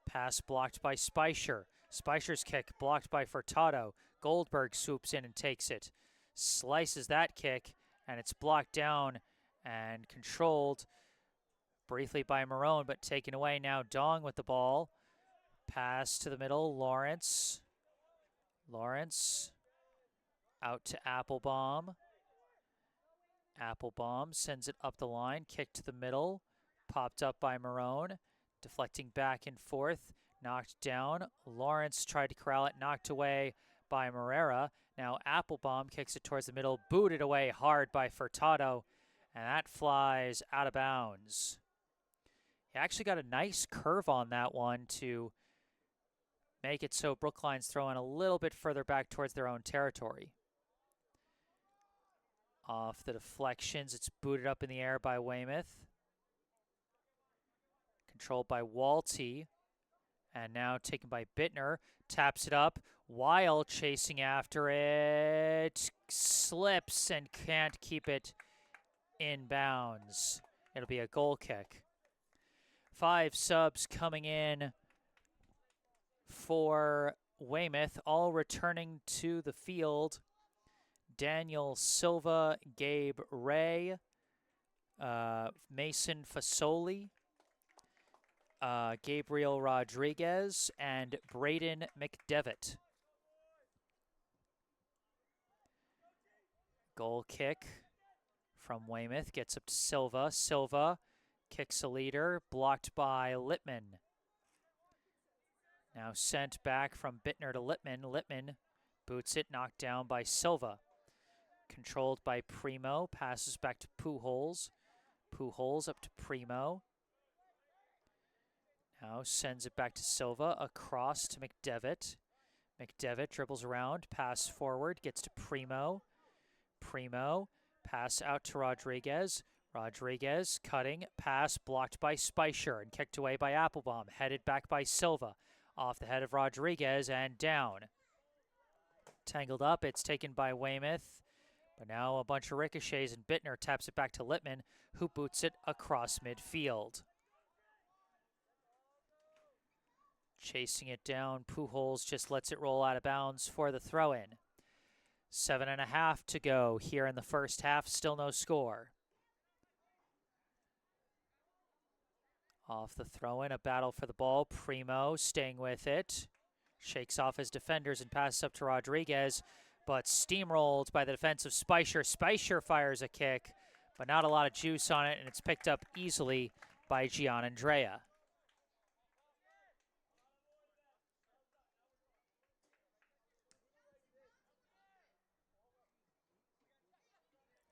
Pass blocked by Speicher. Speicher's kick blocked by Furtado. Goldberg swoops in and takes it. Slices that kick, and it's blocked down and controlled briefly by Marone, but taken away. Now Dong with the ball. Pass to the middle, Lawrence. Lawrence out to Applebaum. Applebaum sends it up the line, kick to the middle, popped up by Marone, deflecting back and forth, knocked down. Lawrence tried to corral it, knocked away by Morera. Now Applebaum kicks it towards the middle, booted away hard by Furtado, and that flies out of bounds. He actually got a nice curve on that one to make it so Brookline's throwing a little bit further back towards their own territory. Off the deflections, it's booted up in the air by Weymouth. Controlled by Walty. And now taken by Bittner. Taps it up. Weil chasing after it. Slips and can't keep it in bounds. It'll be a goal kick. 5 subs coming in for Weymouth, all returning to the field. Daniel Silva, Gabe Ray, Mason Fasoli, Gabriel Rodriguez, and Braden McDevitt. Goal kick from Weymouth, gets up to Silva. Silva kicks a leader, blocked by Lippman. Now sent back from Bittner to Littman. Littman boots it, knocked down by Silva. Controlled by Primo, passes back to Pujols. Pujols up to Primo. Now sends it back to Silva, across to McDevitt. McDevitt dribbles around, pass forward, gets to Primo. Primo, pass out to Rodriguez. Rodriguez cutting, pass blocked by Speicher and kicked away by Applebaum. Headed back by Silva. Off the head of Rodriguez and down. Tangled up, it's taken by Weymouth. But now a bunch of ricochets and Bittner taps it back to Littman, who boots it across midfield. Chasing it down, Pujols just lets it roll out of bounds for the throw-in. 7.5 to go here in the first half, still no score. Off the throw-in, a battle for the ball. Primo staying with it. Shakes off his defenders and passes up to Rodriguez, but steamrolled by the defense of Speicher. Speicher fires a kick, but not a lot of juice on it, and it's picked up easily by Gianandrea.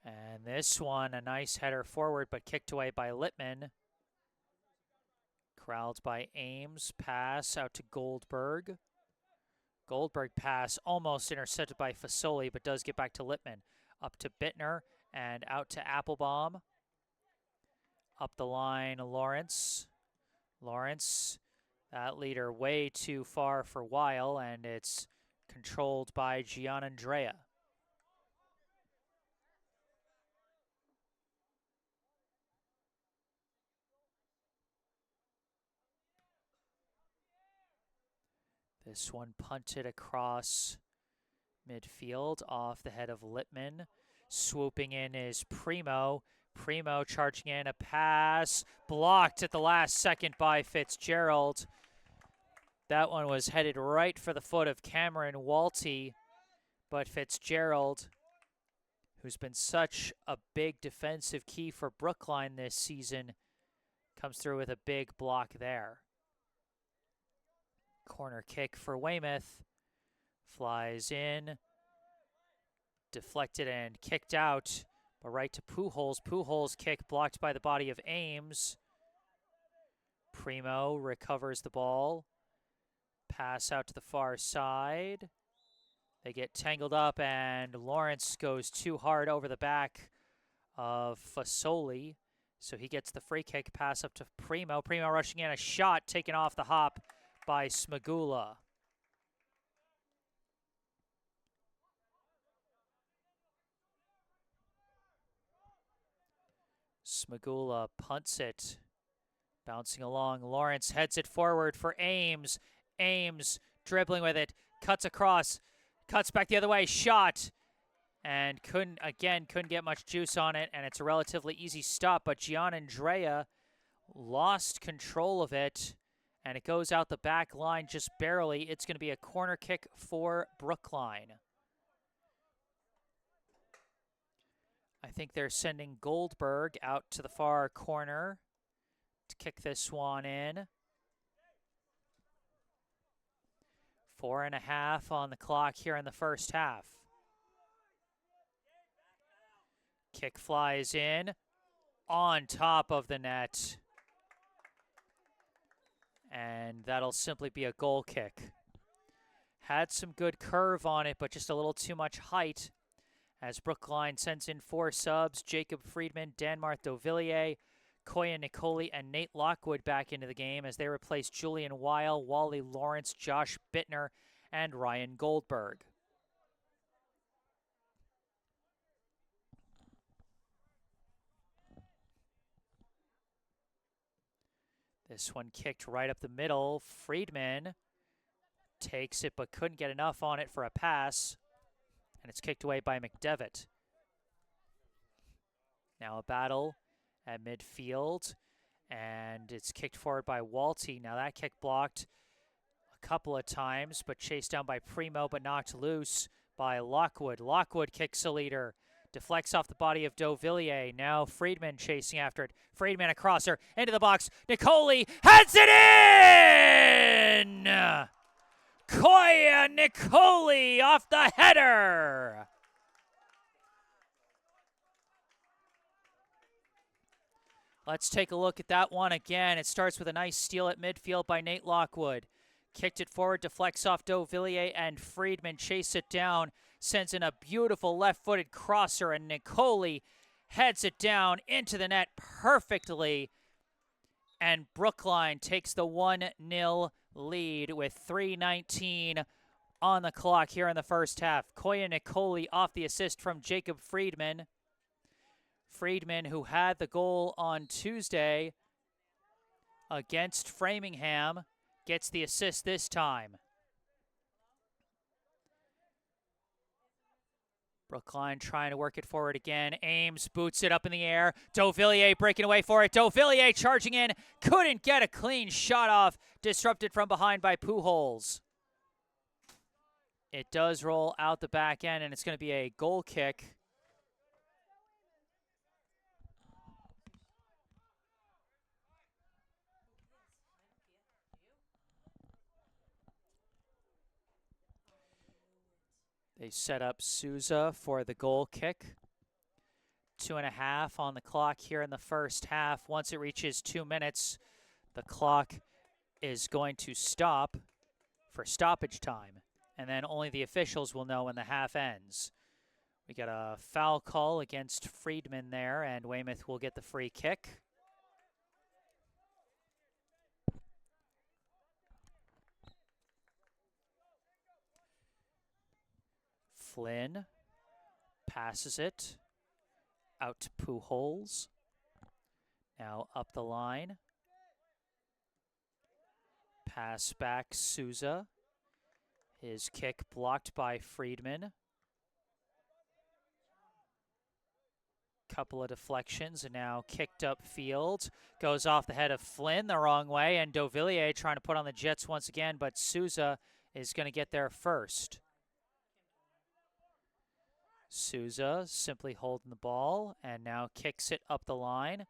And this one, a nice header forward, but kicked away by Littman. Corralled by Ames, pass out to Goldberg. Goldberg pass almost intercepted by Fasoli, but does get back to Littman. Up to Bittner and out to Applebaum. Up the line, Lawrence. Lawrence, that leader way too far for Weil, and it's controlled by Gianandrea. This one punted across midfield off the head of Littman. Swooping in is Primo. Primo charging in, a pass blocked at the last second by Fitzgerald. That one was headed right for the foot of Cameron Walty, but Fitzgerald, who's been such a big defensive key for Brookline this season, comes through with a big block there. Corner kick for Weymouth. Flies in. Deflected and kicked out, but right to Pujols. Pujols kick blocked by the body of Ames. Primo recovers the ball. Pass out to the far side. They get tangled up, and Lawrence goes too hard over the back of Fasoli. So he gets the free kick, pass up to Primo. Primo rushing in, a shot taken off the hop by Smagula. Smagula punts it. Bouncing along, Lawrence heads it forward for Ames. Ames dribbling with it, cuts across, cuts back the other way, shot. And couldn't get much juice on it, and it's a relatively easy stop, but Gianandrea lost control of it. And it goes out the back line just barely. It's going to be a corner kick for Brookline. I think they're sending Goldberg out to the far corner to kick this one in. 4.5 on the clock here in the first half. Kick flies in on top of the net. And that'll simply be a goal kick. Had some good curve on it, but just a little too much height. As Brookline sends in 4 subs, Jacob Friedman, Danmarth Dovillier, Koya Nicoli, and Nate Lockwood back into the game as they replace Julian Weil, Wally Lawrence, Josh Bittner, and Ryan Goldberg. This one kicked right up the middle. Friedman takes it but couldn't get enough on it for a pass. And it's kicked away by McDevitt. Now a battle at midfield. And it's kicked forward by Walty. Now that kick blocked a couple of times, but chased down by Primo, but knocked loose by Lockwood. Lockwood kicks a leader. Deflects off the body of Deauvillers. Now Friedman chasing after it. Friedman across her. Into the box. Nicoli heads it in! Koya Nicoli off the header! Let's take a look at that one again. It starts with a nice steal at midfield by Nate Lockwood. Kicked it forward, deflects off Deauvillers, and Friedman chase it down. Sends in a beautiful left-footed crosser, and Nicoli heads it down into the net perfectly. And Brookline takes the 1-0 lead with 3:19 on the clock here in the first half. Koya Nicoli off the assist from Jacob Friedman. Friedman, who had the goal on Tuesday against Framingham, gets the assist this time. Brookline trying to work it forward again. Ames boots it up in the air. Deauvillers breaking away for it. Deauvillers charging in. Couldn't get a clean shot off. Disrupted from behind by Pujols. It does roll out the back end, and it's going to be a goal kick. They set up Souza for the goal kick. 2.5 on the clock here in the first half. Once it reaches 2 minutes, the clock is going to stop for stoppage time. And then only the officials will know when the half ends. We got a foul call against Friedman there, and Weymouth will get the free kick. Flynn passes it out to Pujols. Now up the line. Pass back Souza. His kick blocked by Friedman. Couple of deflections, and now kicked up field. Goes off the head of Flynn the wrong way, and Deauvillers trying to put on the Jets once again, but Souza is going to get there first. Souza simply holding the ball and now kicks it up the line.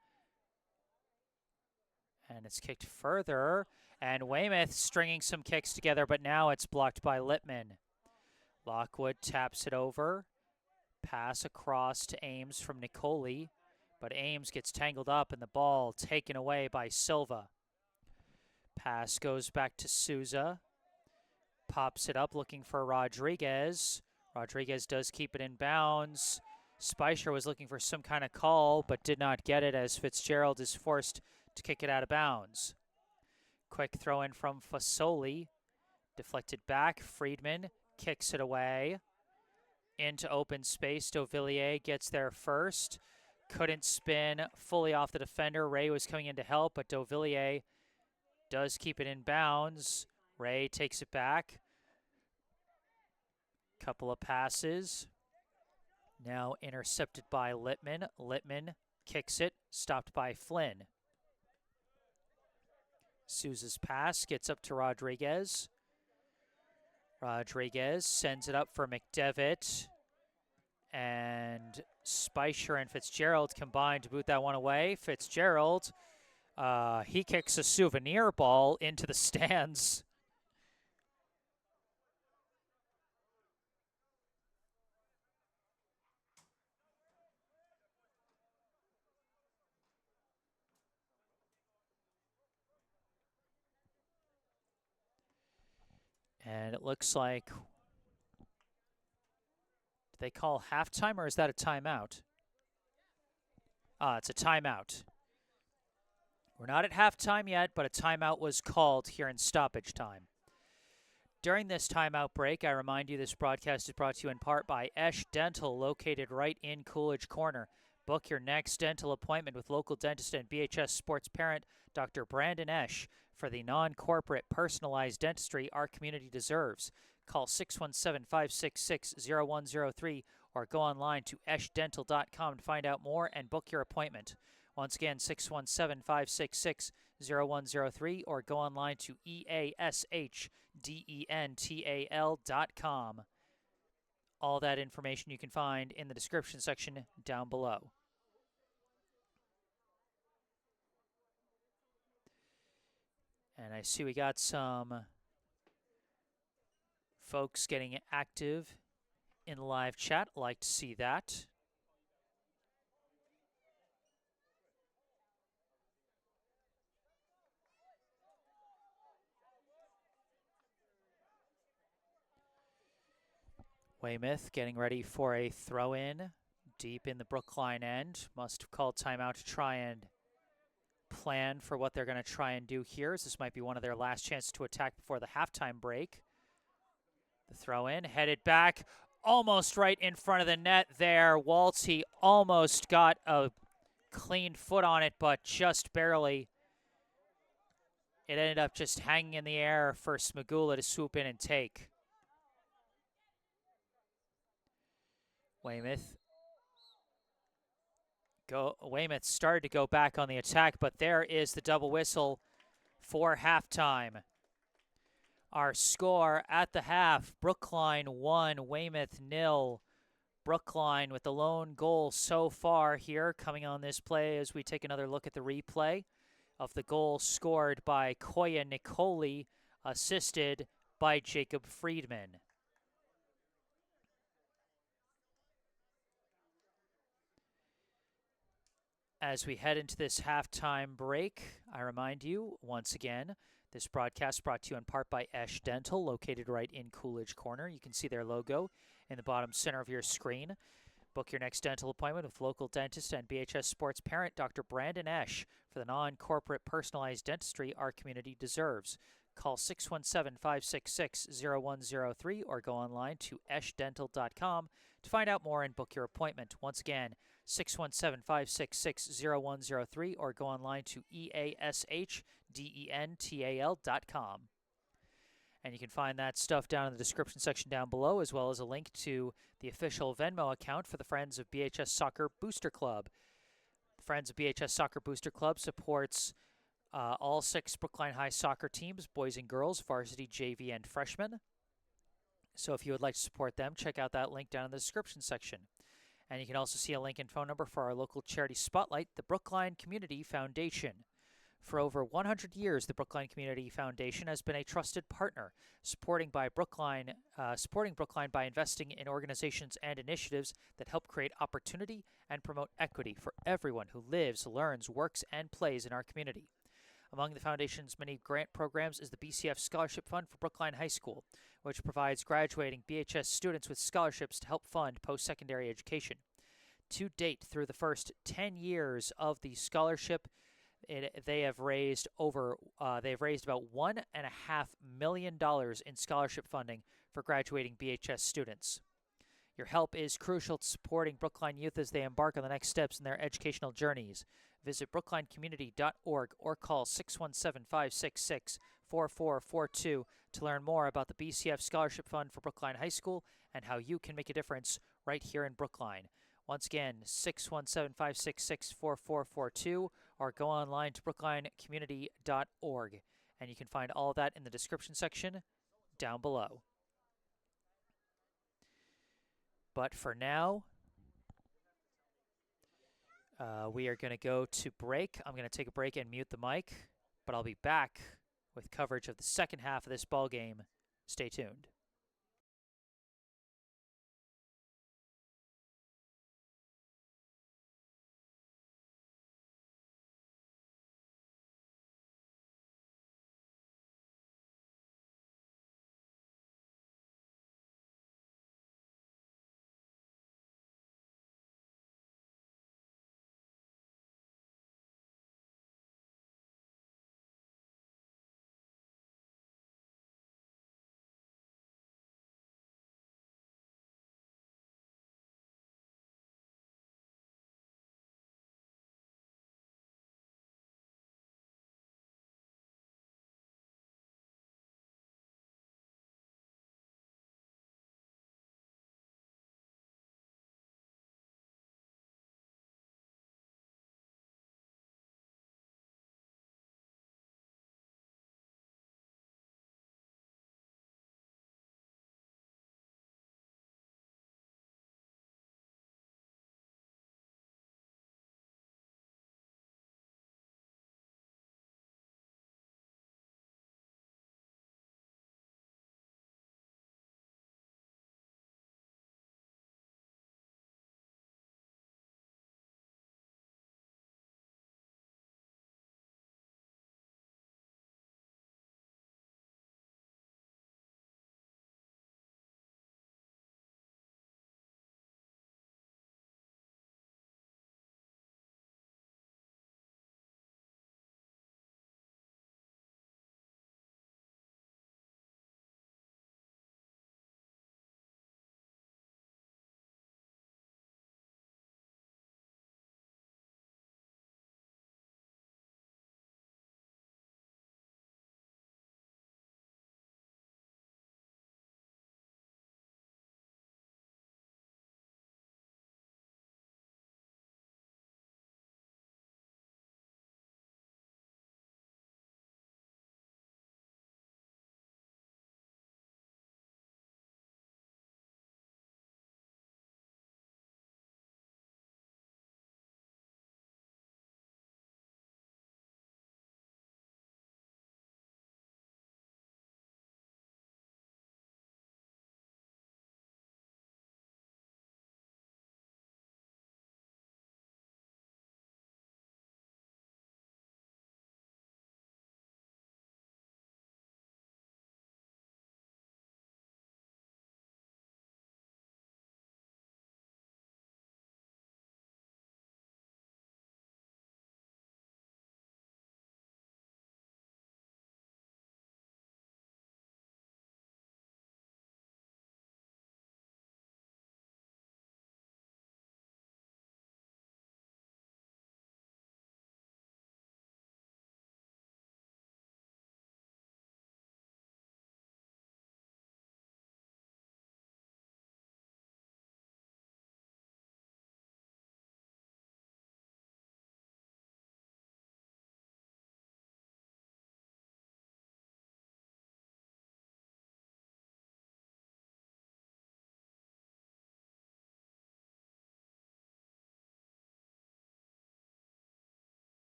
And it's kicked further. And Weymouth stringing some kicks together, but now it's blocked by Littman. Lockwood taps it over. Pass across to Ames from Nicoli. But Ames gets tangled up and the ball taken away by Silva. Pass goes back to Souza. Pops it up looking for Rodriguez. Rodriguez does keep it in bounds. Speicher was looking for some kind of call, but did not get it as Fitzgerald is forced to kick it out of bounds. Quick throw in from Fasoli. Deflected back. Friedman kicks it away. Into open space. Deauvillers gets there first. Couldn't spin fully off the defender. Ray was coming in to help, but Deauvillers does keep it in bounds. Ray takes it back. Couple of passes. Now intercepted by Littman. Littman kicks it, stopped by Flynn. Souza's pass gets up to Rodriguez. Rodriguez sends it up for McDevitt. And Speicher and Fitzgerald combine to boot that one away. Fitzgerald, he kicks a souvenir ball into the stands. And it looks like, did they call halftime or is that a timeout? It's a timeout. We're not at halftime yet, but a timeout was called here in stoppage time. During this timeout break, I remind you this broadcast is brought to you in part by Esch Dental, located right in Coolidge Corner. Book your next dental appointment with local dentist and BHS sports parent, Dr. Brandon Esch, for the non-corporate personalized dentistry our community deserves. Call 617-566-0103 or go online to eschdental.com to find out more and book your appointment. Once again, 617-566-0103 or go online to eashdental.com. All that information you can find in the description section down below. And I see we got some folks getting active in the live chat. Like to see that. Weymouth getting ready for a throw-in deep in the Brookline end. Must have called timeout to try and plan for what they're going to try and do here, as this might be one of their last chances to attack before the halftime break. The throw-in, headed back, almost right in front of the net there. Waltz, almost got a clean foot on it, but just barely. It ended up just hanging in the air for Smagula to swoop in and take. Weymouth started to go back on the attack, but there is the double whistle for halftime. Our score at the half, Brookline 1, Weymouth 0. Brookline with the lone goal so far here coming on this play as we take another look at the replay of the goal scored by Koya Nicoli, assisted by Jacob Friedman. As we head into this halftime break, I remind you once again, this broadcast brought to you in part by Esh Dental, located right in Coolidge Corner. You can see their logo in the bottom center of your screen. Book your next dental appointment with local dentist and BHS Sports parent, Dr. Brandon Esh, for the non-corporate personalized dentistry our community deserves. Call 617-566-0103 or go online to eshdental.com to find out more and book your appointment. Once again, 617-566-0103 or go online to eashdental.com. And you can find that stuff down in the description section down below, as well as a link to the official Venmo account for the Friends of BHS Soccer Booster Club. The Friends of BHS Soccer Booster Club supports all 6 Brookline High soccer teams, boys and girls, varsity, JV, and freshmen. So if you would like to support them, check out that link down in the description section. And you can also see a link and phone number for our local charity spotlight, the Brookline Community Foundation. For over 100 years, the Brookline Community Foundation has been a trusted partner, supporting Brookline by investing in organizations and initiatives that help create opportunity and promote equity for everyone who lives, learns, works, and plays in our community. Among the foundation's many grant programs is the BCF Scholarship Fund for Brookline High School, which provides graduating BHS students with scholarships to help fund post-secondary education. To date, through the first 10 years of the scholarship, they have raised about $1.5 million in scholarship funding for graduating BHS students. Your help is crucial to supporting Brookline youth as they embark on the next steps in their educational journeys. Visit brooklinecommunity.org or call 617-566-4442 to learn more about the BCF Scholarship Fund for Brookline High School and how you can make a difference right here in Brookline. Once again, 617-566-4442 or go online to brooklinecommunity.org. And you can find all of that in the description section down below. But for now, we are going to go to break. I'm going to take a break and mute the mic, but I'll be back with coverage of the second half of this ball game. Stay tuned.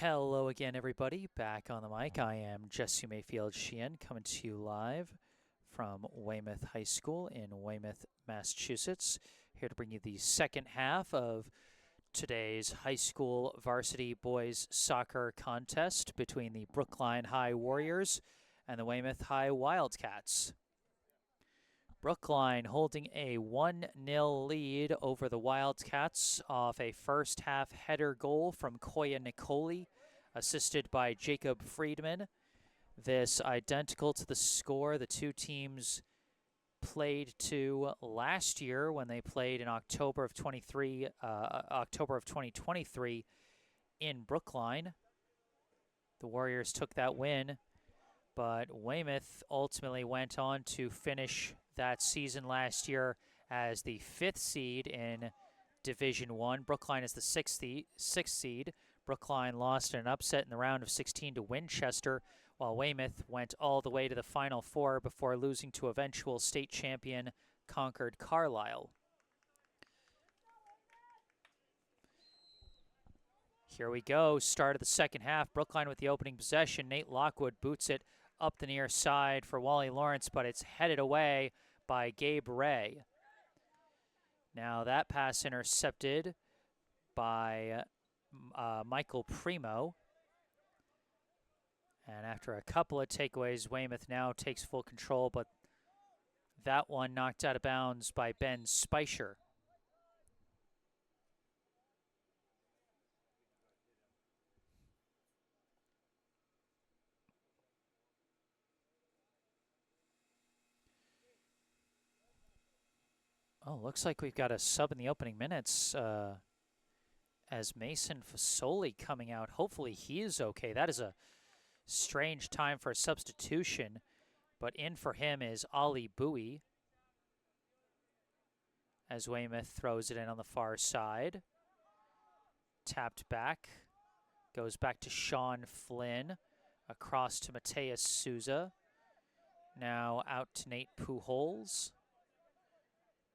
Hello again, everybody. Back on the mic. I am Jesse Mayfield-Sheehan, coming to you live from Weymouth High School in Weymouth, Massachusetts. Here to bring you the second half of today's high school varsity boys soccer contest between the Brookline High Warriors and the Weymouth High Wildcats. Brookline holding a 1-0 lead over the Wildcats off a first half header goal from Koya Nicoli, assisted by Jacob Friedman. This identical to the score the two teams played to last year when they played in October of 2023 in Brookline. The Warriors took that win, but Weymouth ultimately went on to finish that season last year as the 5th seed in Division 1. Brookline is the 6th seed. Brookline lost in an upset in the round of 16 to Winchester, while Weymouth went all the way to the Final Four before losing to eventual state champion Concord Carlisle. Here we go, start of the second half. Brookline with the opening possession. Nate Lockwood boots it up the near side for Wally Lawrence, but it's headed away by Gabe Ray. Now that pass intercepted by Michael Primo. And after a couple of takeaways, Weymouth now takes full control, but that one knocked out of bounds by Ben Speicher. Oh, looks like we've got a sub in the opening minutes as Mason Fasoli coming out. Hopefully he is okay. That is a strange time for a substitution, but in for him is Ollie Bowie as Weymouth throws it in on the far side. Tapped back, goes back to Sean Flynn, across to Mateus Souza. Now out to Nate Pujols.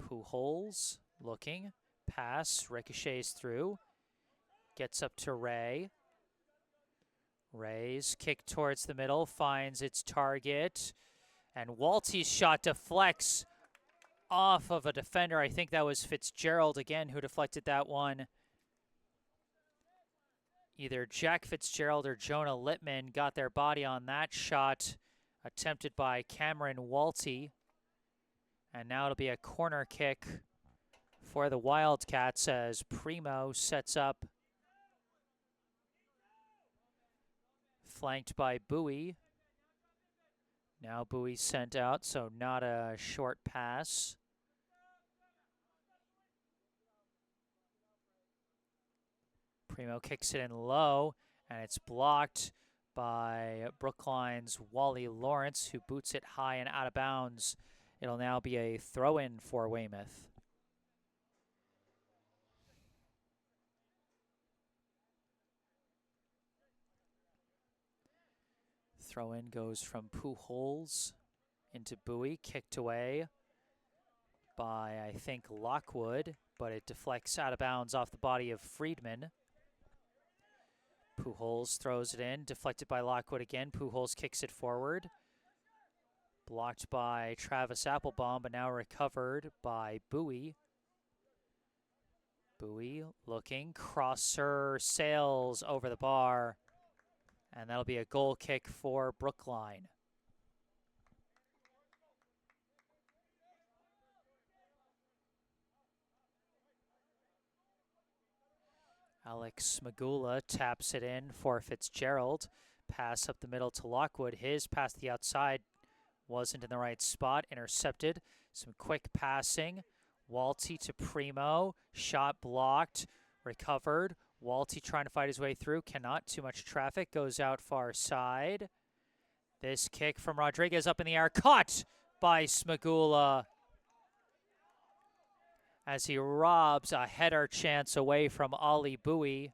Pujols looking, pass, ricochets through, gets up to Ray. Ray's kick towards the middle, finds its target, and Walty's shot deflects off of a defender. I think that was Fitzgerald again who deflected that one. Either Jack Fitzgerald or Jonah Littman got their body on that shot attempted by Cameron Walty. And now it'll be a corner kick for the Wildcats as Primo sets up. Flanked by Bowie. Now Bowie sent out, so not a short pass. Primo kicks it in low, and it's blocked by Brookline's Wally Lawrence, who boots it high and out of bounds. It'll now be a throw-in for Weymouth. Throw-in goes from Pujols into Bowie, kicked away by, I think, Lockwood, but it deflects out of bounds off the body of Friedman. Pujols throws it in, deflected by Lockwood again. Pujols kicks it forward. Blocked by Travis Applebaum, but now recovered by Bowie. Bowie looking, crosser sails over the bar, and that'll be a goal kick for Brookline. Alex Magula taps it in for Fitzgerald. Pass up the middle to Lockwood. His pass to the outside wasn't in the right spot. Intercepted. Some quick passing. Walty to Primo. Shot blocked. Recovered. Walty trying to fight his way through. Cannot. Too much traffic. Goes out far side. This kick from Rodriguez up in the air. Caught by Smagula as he robs a header chance away from Ollie Bowie.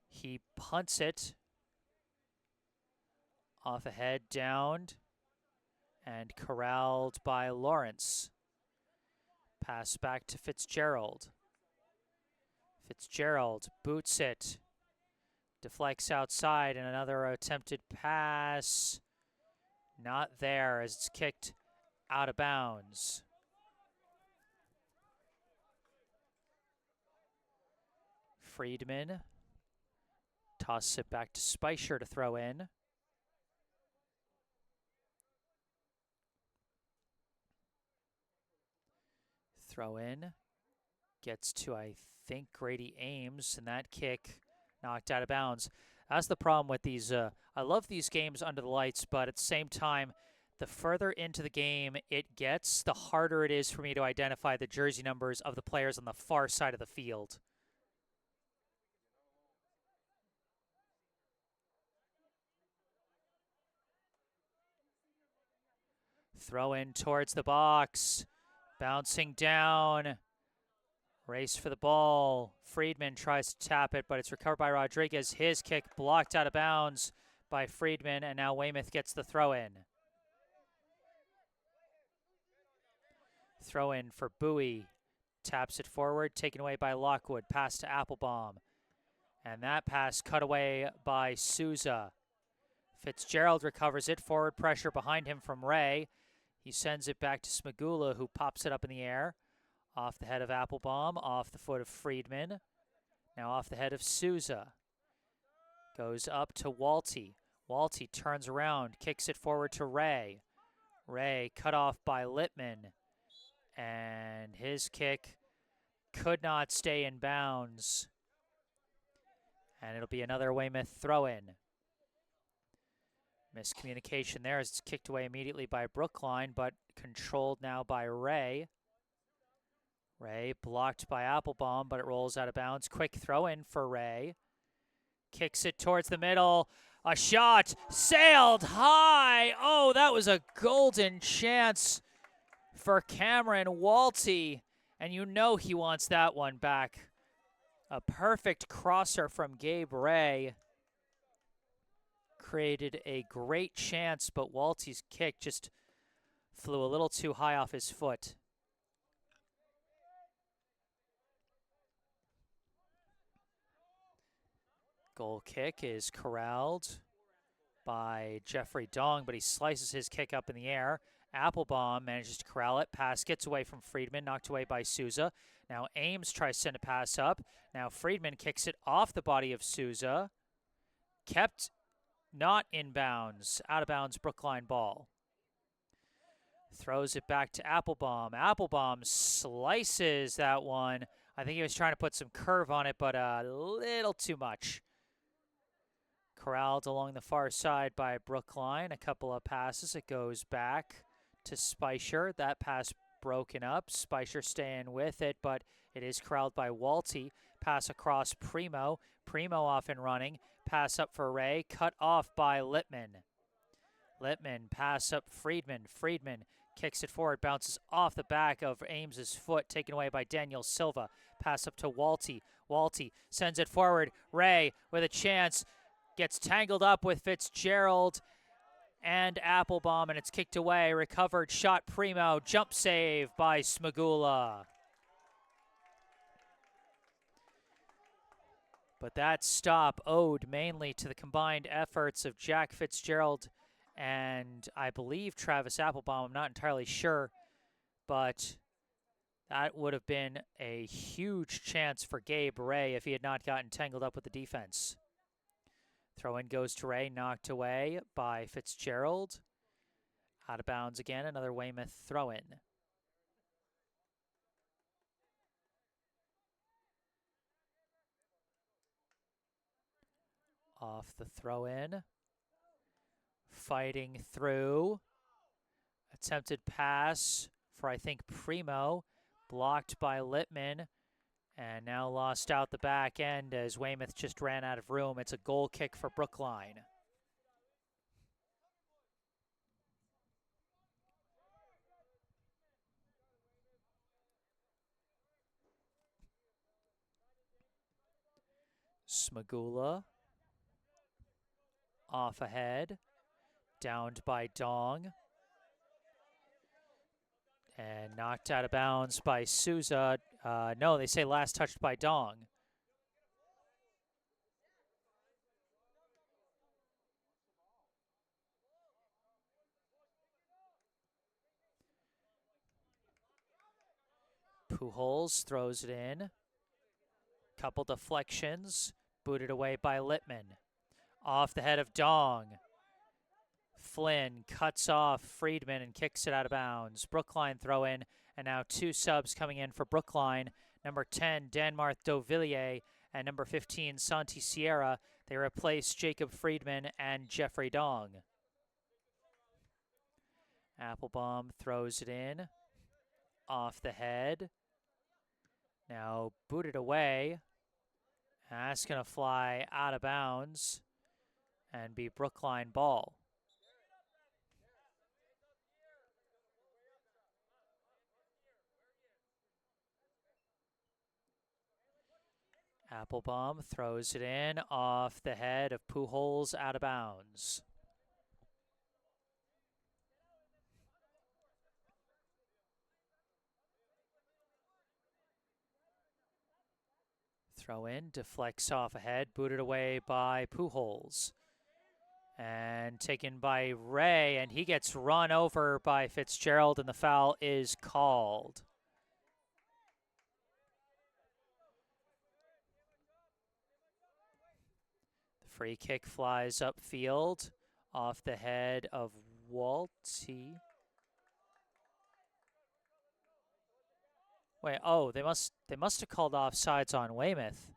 He punts it off a head, downed, and corralled by Lawrence. Pass back to Fitzgerald. Fitzgerald boots it Deflects outside, and another attempted pass. Not there as it's kicked out of bounds. Friedman tosses it back to Spicer to throw in. Throw in. Gets to, I think, Grady Ames, and that kick knocked out of bounds. That's the problem with these. I love these games under the lights, but at the same time, the further into the game it gets, the harder it is for me to identify the jersey numbers of the players on the far side of the field. Throw in towards the box. Bouncing down. Race for the ball. Friedman tries to tap it, but it's recovered by Rodriguez. His kick blocked out of bounds by Friedman, and now Weymouth gets the throw in. Throw in for Bowie. Taps it forward, taken away by Lockwood. Pass to Applebaum. And that pass cut away by Souza. Fitzgerald recovers it. Forward pressure behind him from Ray. He sends it back to Smagula, who pops it up in the air. Off the head of Applebaum, off the foot of Friedman. Now off the head of Souza. Goes up to Walty. Walty turns around, kicks it forward to Ray. Ray cut off by Littman. And his kick could not stay in bounds. And it'll be another Weymouth throw-in. Miscommunication there as it's kicked away immediately by Brookline, but controlled now by Ray. Ray blocked by Applebaum, but it rolls out of bounds. Quick throw in for Ray. Kicks it towards the middle. A shot sailed high. Oh, that was a golden chance for Cameron Walty. And you know he wants that one back. A perfect crosser from Gabe Ray. Created a great chance, but Walty's kick just flew a little too high off his foot. Goal kick is corralled by Jeffrey Dong, but he slices his kick up in the air. Applebaum manages to corral it. Pass gets away from Friedman, knocked away by Souza. Now Ames tries to send a pass up. Now Friedman kicks it off the body of Souza. Kept not in bounds. Out of bounds, Brookline ball. Throws it back to Applebaum. Applebaum slices that one. I think he was trying to put some curve on it, but a little too much. Corralled along the far side by Brookline. A couple of passes. It goes back to Spicer. That pass broken up. Spicer staying with it, but it is corralled by Walty. Pass across Primo. Primo off and running. Pass up for Ray. Cut off by Littman. Littman pass up Friedman. Friedman kicks it forward. Bounces off the back of Ames's foot. Taken away by Daniel Silva. Pass up to Walty. Walty sends it forward. Ray with a chance. Gets tangled up with Fitzgerald and Applebaum, and it's kicked away. Recovered shot Primo. Jump save by Smagula. But that stop owed mainly to the combined efforts of Jack Fitzgerald and I believe Travis Applebaum. I'm not entirely sure, but that would have been a huge chance for Gabe Ray if he had not gotten tangled up with the defense. Throw-in goes to Ray, knocked away by Fitzgerald. Out of bounds again, another Weymouth throw-in. Off the throw-in. Fighting through. Attempted pass for, I think, Primo. Blocked by Littman. And now lost out the back end as Weymouth just ran out of room. It's a goal kick for Brookline. Smagula. Off ahead. Downed by Dong. And knocked out of bounds by Souza. No, they say last touched by Dong. Pujols throws it in. Couple deflections. Booted away by Littman. Off the head of Dong. Flynn cuts off Friedman and kicks it out of bounds. Brookline throw in, and now 2 subs coming in for Brookline. Number 10, Danmarth Dovillier, and number 15, Santi Sierra. They replace Jacob Friedman and Jeffrey Dong. Applebaum throws it in. Off the head. Now booted away. That's going to fly out of bounds and be Brookline ball. Applebaum throws it in off the head of Pujols, out of bounds. Throw in, deflects off ahead, booted away by Pujols. And taken by Ray, and he gets run over by Fitzgerald, and the foul is called. The free kick flies upfield off the head of Walty. Wait, oh, they must have called offsides on Weymouth.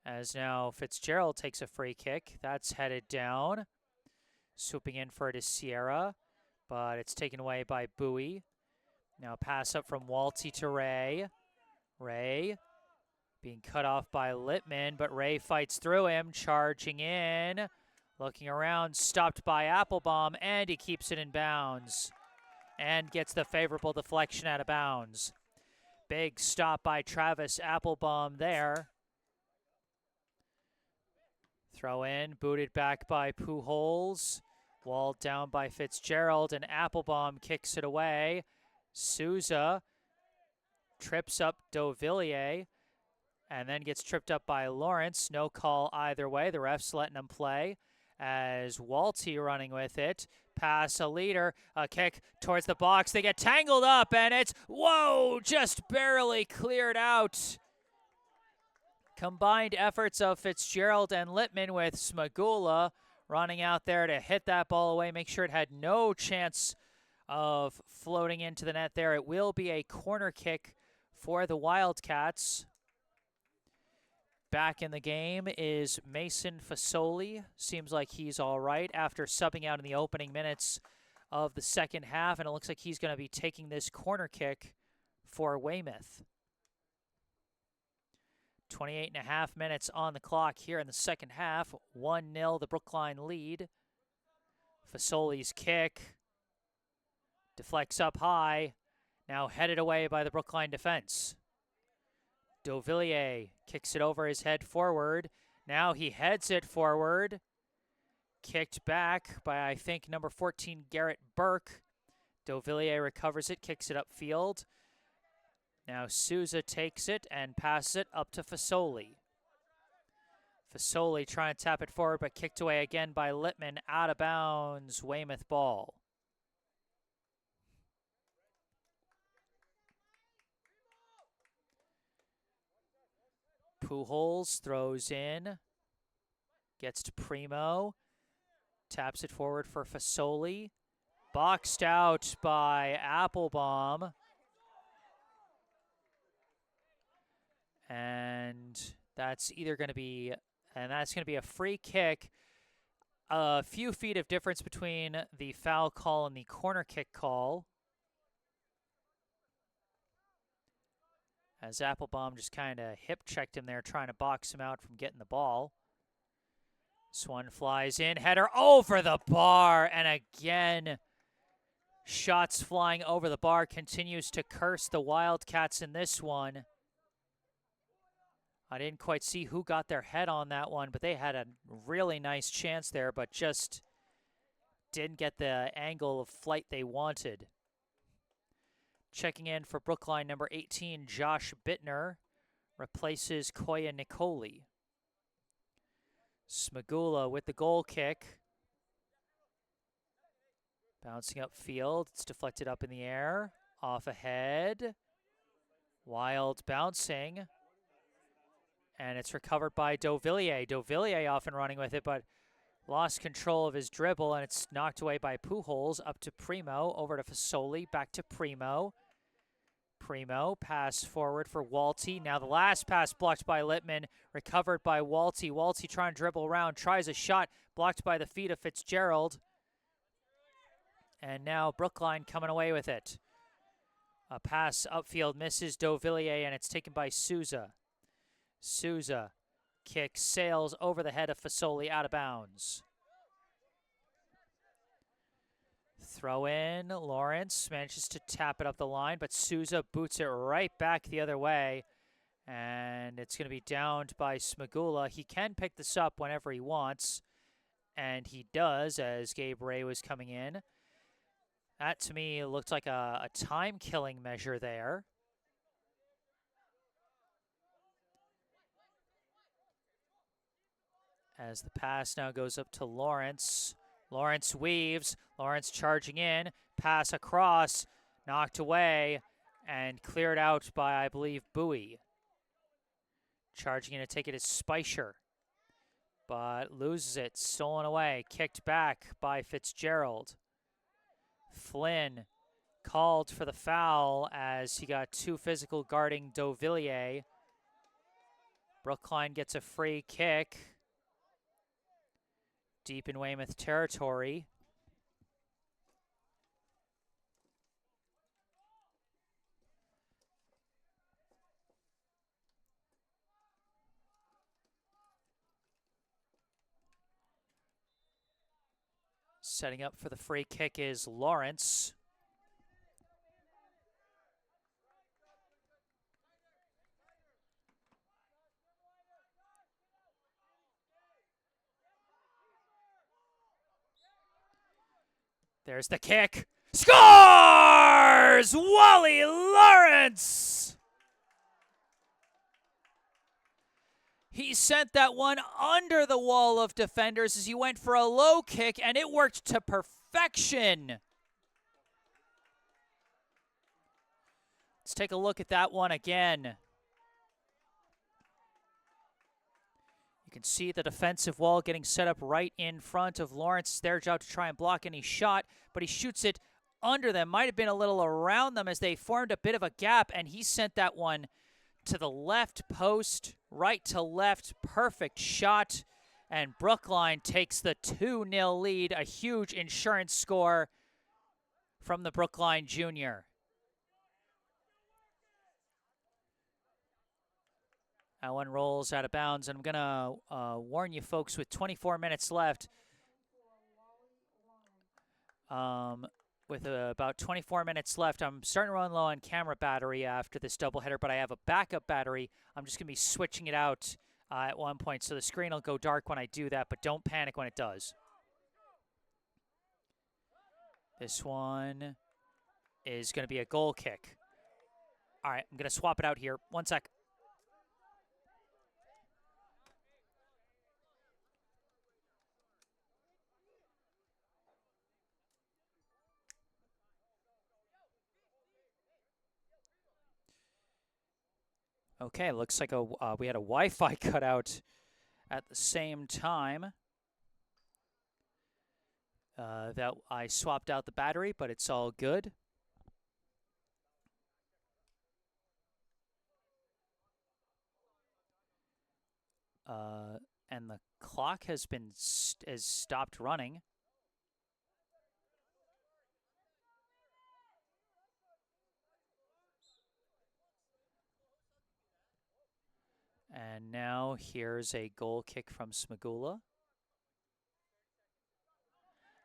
As now Fitzgerald takes a free kick. That's headed down. Swooping in for it is Sierra, but it's taken away by Bowie. Now pass up from Walty to Ray. Ray being cut off by Littman, but Ray fights through him, charging in. Looking around, stopped by Applebaum, and he keeps it in bounds. And gets the favorable deflection out of bounds. Big stop by Travis Applebaum there. Throw in, booted back by Pujols. Walled down by Fitzgerald, and Applebaum kicks it away. Souza trips up Dovillier, and then gets tripped up by Lawrence. No call either way. The ref's letting him play. As Walty running with it. Pass a leader, a kick towards the box. They get tangled up, and it's, whoa, just barely cleared out. Combined efforts of Fitzgerald and Littman, with Smagula running out there to hit that ball away, make sure it had no chance of floating into the net there. It will be a corner kick for the Wildcats. Back in the game is Mason Fasoli. Seems like he's all right after subbing out in the opening minutes of the second half, and it looks like he's going to be taking this corner kick for Weymouth. 28.5 minutes on the clock here in the second half. 1-0 the Brookline lead. Fasoli's kick deflects up high. Now headed away by the Brookline defense. Dovillier kicks it over his head forward. Now he heads it forward. Kicked back by, I think, number 14, Garrett Burke. Dovillier recovers it, kicks it upfield. Now Souza takes it and passes it up to Fasoli. Fasoli trying to tap it forward, but kicked away again by Littman. Out of bounds, Weymouth ball. Pujols throws in, gets to Primo, taps it forward for Fasoli, boxed out by Applebaum, and that's either going to be, a free kick. A few feet of difference between the foul call and the corner kick call. As Applebaum just kind of hip-checked him there, trying to box him out from getting the ball. This one flies in, header over the bar, and again, shots flying over the bar. Continues to curse the Wildcats in this one. I didn't quite see who got their head on that one, but they had a really nice chance there, but just didn't get the angle of flight they wanted. Checking in for Brookline, number 18, Josh Bittner, replaces Koya Nicoli. Smagula with the goal kick. Bouncing upfield, it's deflected up in the air, off ahead. Wild bouncing. And it's recovered by Dauvillier. Dauvillier off and running with it, but lost control of his dribble, and it's knocked away by Pujols. Up to Primo, over to Fasoli, back to Primo. Primo, pass forward for Walty. Now the last pass blocked by Littman, recovered by Walty. Walty trying to dribble around, tries a shot, blocked by the feet of Fitzgerald. And now Brookline coming away with it. A pass upfield misses Dauvillier, and it's taken by Souza. Souza kick sails over the head of Fasoli, out of bounds. Throw in, Lawrence manages to tap it up the line, but Souza boots it right back the other way, and it's going to be downed by Smagula. He can pick this up whenever he wants, and he does as Gabe Ray was coming in. That, to me, looked like a time-killing measure there. As the pass now goes up to Lawrence. Lawrence weaves. Lawrence charging in. Pass across. Knocked away. And cleared out by, I believe, Bowie. Charging in to take it is Speicher. But loses it. Stolen away. Kicked back by Fitzgerald. Flynn called for the foul as he got too physical guarding Dauvillier. Brookline gets a free kick. Deep in Weymouth territory. Setting up for the free kick is Lawrence. There's the kick. Scores! Wally Lawrence! He sent that one under the wall of defenders as he went for a low kick, and it worked to perfection. Let's take a look at that one again. You can see the defensive wall getting set up right in front of Lawrence. It's their job to try and block any shot, but he shoots it under them. Might have been a little around them as they formed a bit of a gap, and he sent that one to the left post, right to left. Perfect shot, and Brookline takes the 2-0 lead. A huge insurance score from the Brookline junior. That one rolls out of bounds, and I'm going to warn you folks, with 24 minutes left, with about 24 minutes left, I'm starting to run low on camera battery after this doubleheader, but I have a backup battery. I'm just going to be switching it out at one point, so the screen will go dark when I do that, but don't panic when it does. This one is going to be a goal kick. All right, I'm going to swap it out here. One sec. Okay, looks like we had a Wi-Fi cutout at the same time. That I swapped out the battery, but it's all good. And the clock has stopped running. And now here's a goal kick from Smagula.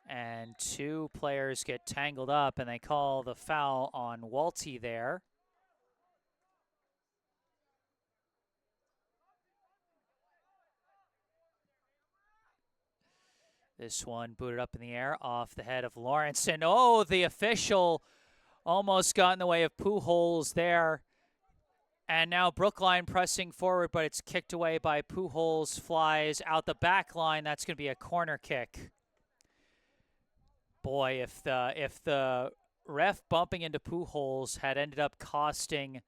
And two players get tangled up, and they call the foul on Walty there. This one booted up in the air off the head of Lawrence. And oh, the official almost got in the way of Pujols there. And now Brookline pressing forward, but it's kicked away by Pujols, flies out the back line. That's going to be a corner kick. Boy, if the ref bumping into Pujols had ended up costing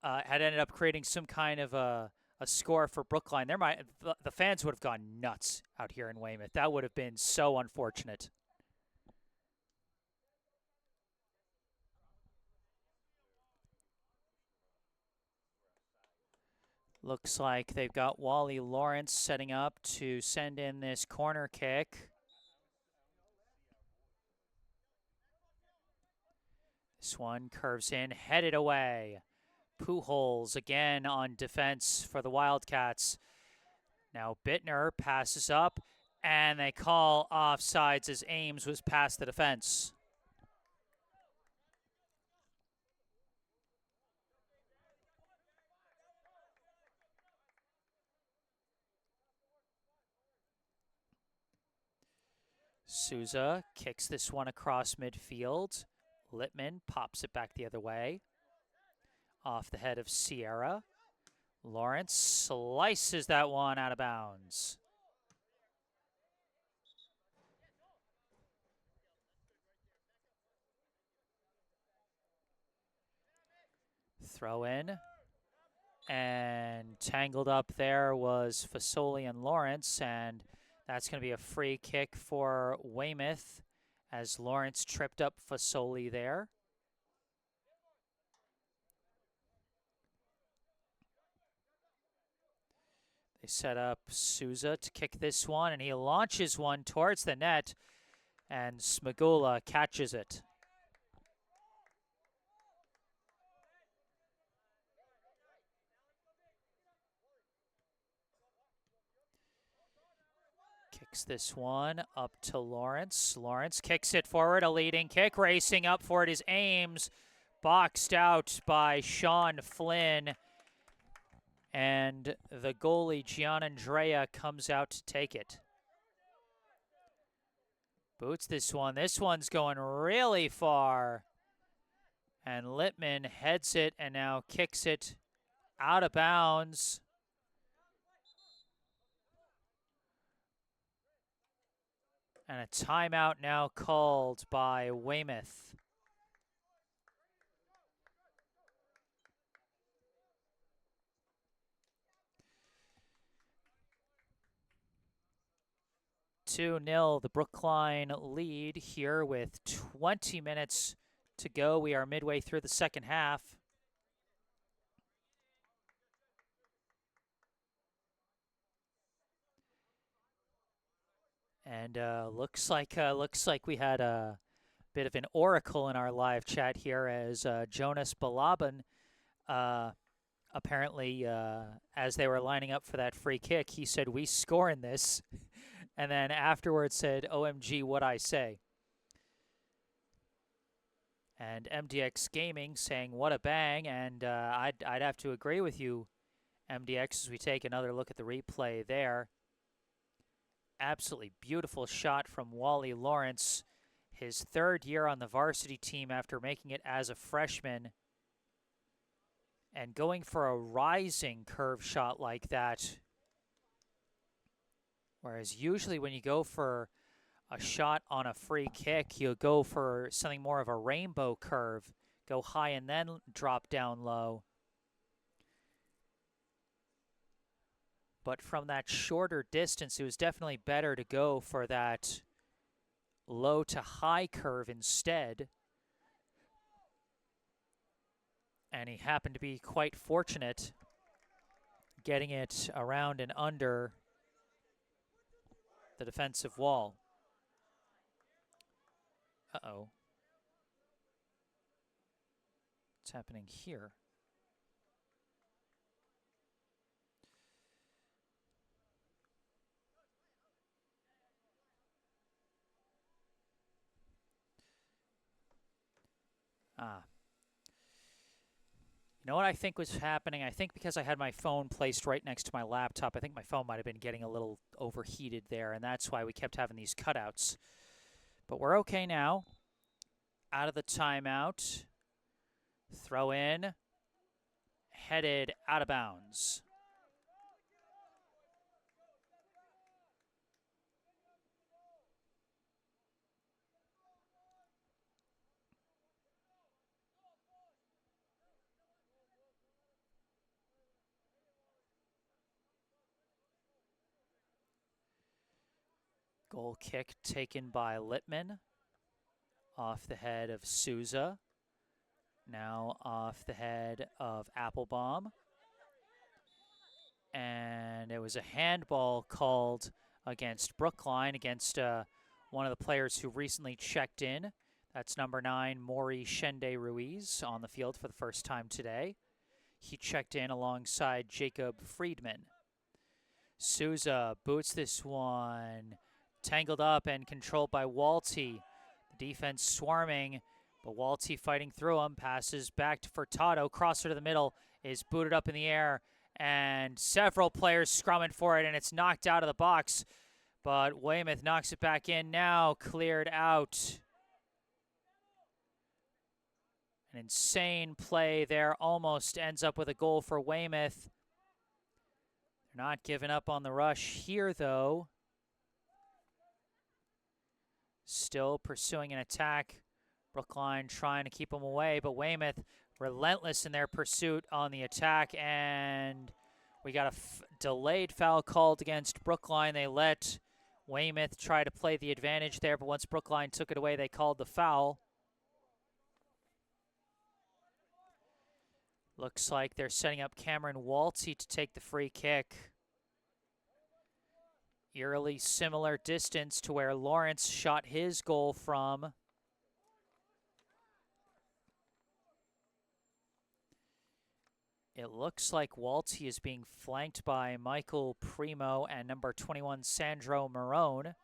had ended up creating some kind of a score for Brookline, the fans would have gone nuts out here in Weymouth. That would have been so unfortunate. Looks like they've got Wally Lawrence setting up to send in this corner kick. This one curves in, headed away. Pujols again on defense for the Wildcats. Now Bittner passes up, and they call offsides as Ames was past the defense. Souza kicks this one across midfield. Littman pops it back the other way. Off the head of Sierra. Lawrence slices that one out of bounds. Throw in. And tangled up there was Fasoli and Lawrence, and that's going to be a free kick for Weymouth as Lawrence tripped up Fasoli there. They set up Souza to kick this one, and he launches one towards the net, and Smagula catches it. Kicks this one up to Lawrence. Lawrence kicks it forward, a leading kick. Racing up for it is Ames, boxed out by Sean Flynn. And the goalie, Gianandrea, comes out to take it. Boots this one. This one's going really far. And Littman heads it and now kicks it out of bounds. And a timeout now called by Weymouth. The Brookline lead here with 20 minutes to go. We are midway through the second half. And looks like we had a bit of an oracle in our live chat here as Jonas Balaban apparently as they were lining up for that free kick, he said, "We score in this." And then afterwards said, "OMG, what I say." And MDX Gaming saying, "What a bang." And I'd have to agree with you, MDX, as we take another look at the replay there. Absolutely beautiful shot from Wally Lawrence, his third year on the varsity team after making it as a freshman. And going for a rising curve shot like that, whereas usually when you go for a shot on a free kick, you'll go for something more of a rainbow curve, go high and then drop down low. But from that shorter distance, it was definitely better to go for that low to high curve instead. And he happened to be quite fortunate getting it around and under the defensive wall. Uh-oh. What's happening here? You know what I think was happening? I think because I had my phone placed right next to my laptop, I think my phone might have been getting a little overheated there, and that's why we kept having these cutouts. But we're okay now. Out of the timeout. Throw in. Headed out of bounds. Goal kick taken by Littman. Off the head of Souza. Now off the head of Applebaum. And it was a handball called against Brookline, against one of the players who recently checked in. That's number 9, Maury Shende Ruiz, on the field for the first time today. He checked in alongside Jacob Friedman. Souza boots this one. Tangled up and controlled by Walty. The defense swarming, but Walty fighting through him. Passes back to Furtado. Crosser to the middle is booted up in the air. And several players scrumming for it, and it's knocked out of the box. But Weymouth knocks it back in now. Cleared out. An insane play there. Almost ends up with a goal for Weymouth. They're not giving up on the rush here, though. Still pursuing an attack. Brookline trying to keep them away, but Weymouth relentless in their pursuit on the attack, and we got a delayed foul called against Brookline. They let Weymouth try to play the advantage there, but once Brookline took it away, they called the foul. Looks like they're setting up Cameron Walty to take the free kick. Eerily similar distance to where Lawrence shot his goal from. It looks like Walty is being flanked by Michael Primo and number 21, Sandro Marone.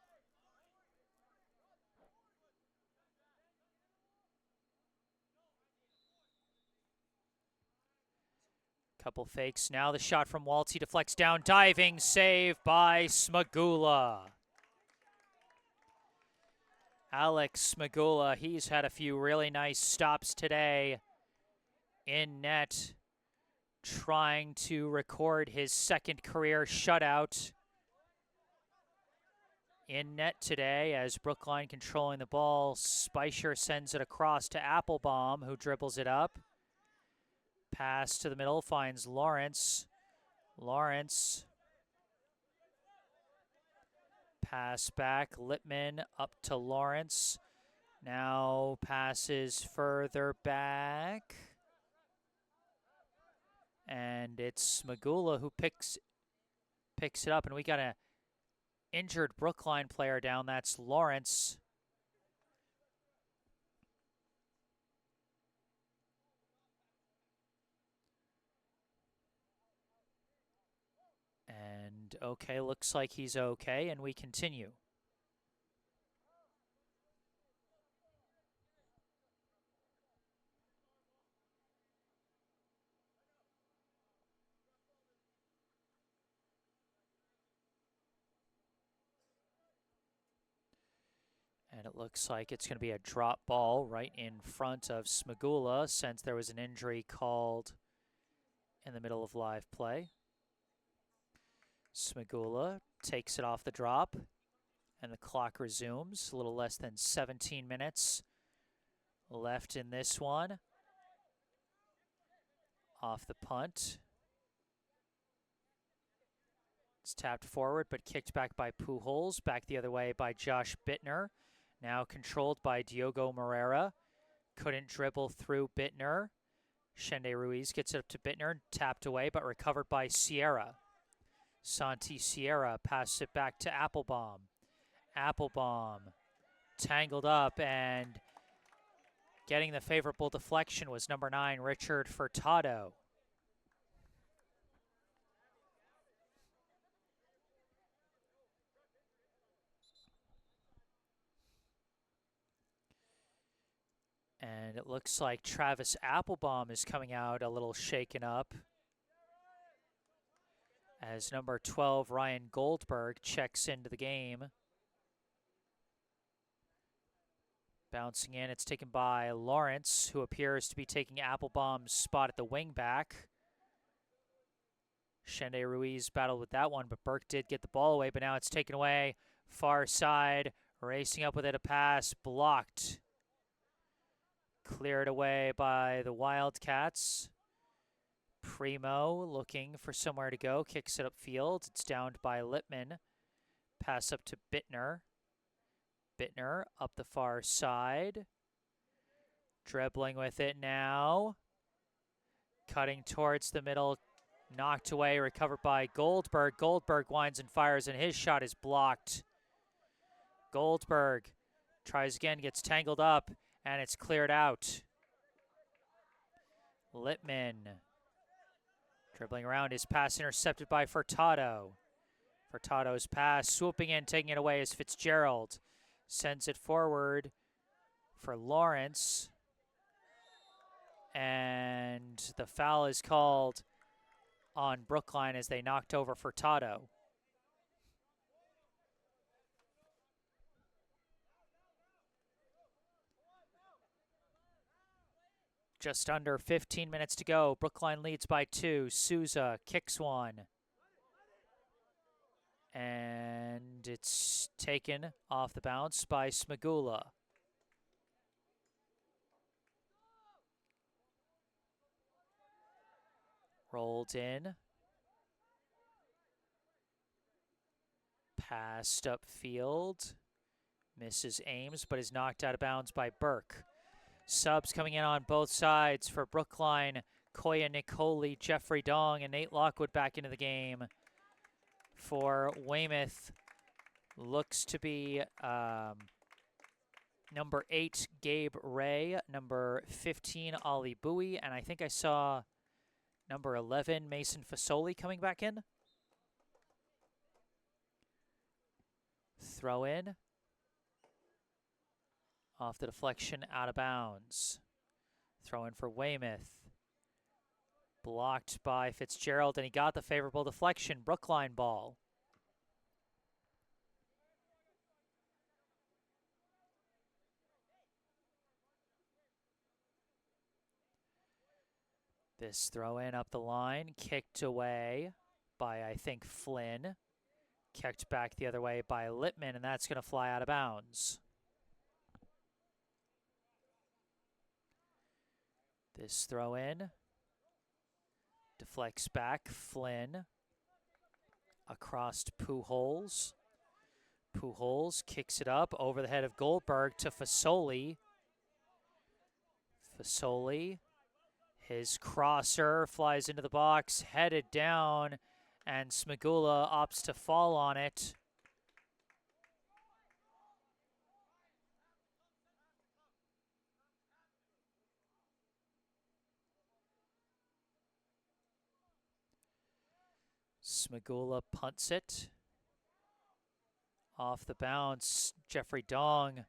Couple fakes. Now the shot from Walty deflects down. Diving save by Smagula. Alex Smagula, he's had a few really nice stops today in net, trying to record his second career shutout in net today as Brookline controlling the ball. Speicher sends it across to Applebaum, who dribbles it up. Pass to the middle, finds Lawrence. Lawrence. Pass back, Littman up to Lawrence. Now passes further back. And it's Smagula who picks it up, and we got an injured Brookline player down. That's Lawrence. And okay, looks like he's okay, and we continue. And it looks like it's going to be a drop ball right in front of Smagula, since there was an injury called in the middle of live play. Smagula takes it off the drop, and the clock resumes. A little less than 17 minutes left in this one. Off the punt. It's tapped forward, but kicked back by Pujols. Back the other way by Josh Bittner. Now controlled by Diogo Moreira. Couldn't dribble through Bittner. Shende Ruiz gets it up to Bittner. Tapped away, but recovered by Sierra. Santi Sierra passes it back to Applebaum. Applebaum tangled up, and getting the favorable deflection was number 9, Richard Furtado. And it looks like Travis Applebaum is coming out a little shaken up, as number 12, Ryan Goldberg, checks into the game. Bouncing in, it's taken by Lawrence, who appears to be taking Applebaum's spot at the wing back. Shende Ruiz battled with that one, but Burke did get the ball away, but now it's taken away. Far side, racing up with it, a pass, blocked. Cleared away by the Wildcats. Primo looking for somewhere to go, kicks it upfield. It's downed by Littman. Pass up to Bittner. Bittner up the far side. Dribbling with it now. Cutting towards the middle. Knocked away, recovered by Goldberg. Goldberg winds and fires, and his shot is blocked. Goldberg tries again, gets tangled up, and it's cleared out. Littman dribbling around, his pass intercepted by Furtado. Furtado's pass, swooping in, taking it away is Fitzgerald. Sends it forward for Lawrence. And the foul is called on Brookline as they knocked over Furtado. Just under 15 minutes to go. Brookline leads by 2. Souza kicks one. And it's taken off the bounce by Smagula. Rolled in. Passed upfield. Misses Ames, but is knocked out of bounds by Burke. Subs coming in on both sides for Brookline. Koya Nicoli, Jeffrey Dong, and Nate Lockwood back into the game. For Weymouth, looks to be number 8, Gabe Ray, number 15, Ollie Bowie, and I think I saw number 11, Mason Fasoli coming back in. Throw in. Off the deflection, out of bounds. Throw in for Weymouth. Blocked by Fitzgerald, and he got the favorable deflection. Brookline ball. This throw in up the line, kicked away by, I think, Flynn. Kicked back the other way by Littman, and that's going to fly out of bounds. This throw in. Deflects back, Flynn. Across to Pujols. Pujols kicks it up over the head of Goldberg to Fasoli. Fasoli. His crosser flies into the box, headed down, and Smagula opts to fall on it. Smagula punts it. Off the bounce, Jeffrey Dong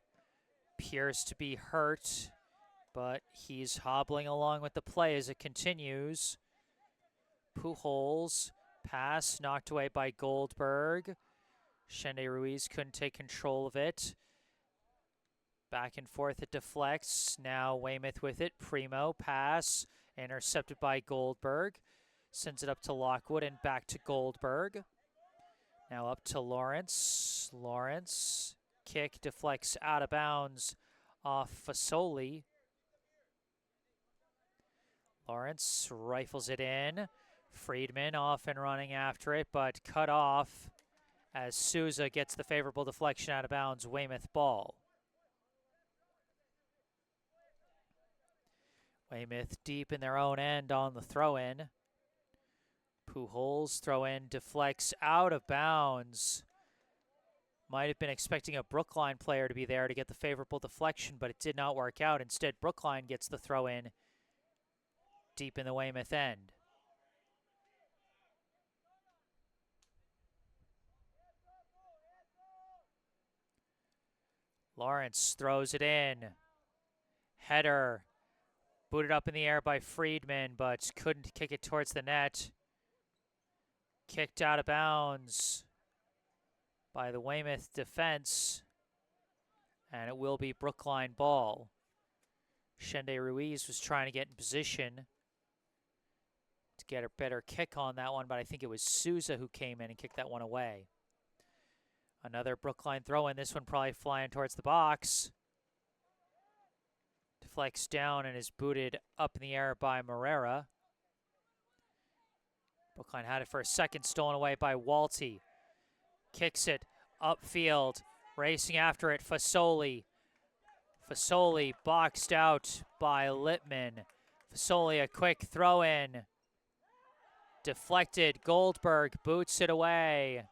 appears to be hurt, but he's hobbling along with the play as it continues. Pujols, pass knocked away by Goldberg. Shende Ruiz couldn't take control of it. Back and forth it deflects. Now Weymouth with it. Primo, pass, intercepted by Goldberg. Sends it up to Lockwood and back to Goldberg. Now up to Lawrence. Lawrence, kick, deflects out of bounds off Fasoli. Lawrence rifles it in. Friedman off and running after it, but cut off as Souza gets the favorable deflection out of bounds. Weymouth ball. Weymouth deep in their own end on the throw-in. Pujols throw-in deflects out of bounds. Might have been expecting a Brookline player to be there to get the favorable deflection, but it did not work out. Instead, Brookline gets the throw-in deep in the Weymouth end. Lawrence throws it in. Header booted up in the air by Friedman, but couldn't kick it towards the net. Kicked out of bounds by the Weymouth defense, and it will be Brookline ball. Shende Ruiz was trying to get in position to get a better kick on that one, but I think it was Souza who came in and kicked that one away. Another Brookline throw-in, this one probably flying towards the box. Deflects down and is booted up in the air by Morera. Brookline had it for a second, stolen away by Walty. Kicks it upfield, Racing after it, Fasoli. Fasoli boxed out by Littman. Fasoli a quick throw in. Deflected, Goldberg boots it away.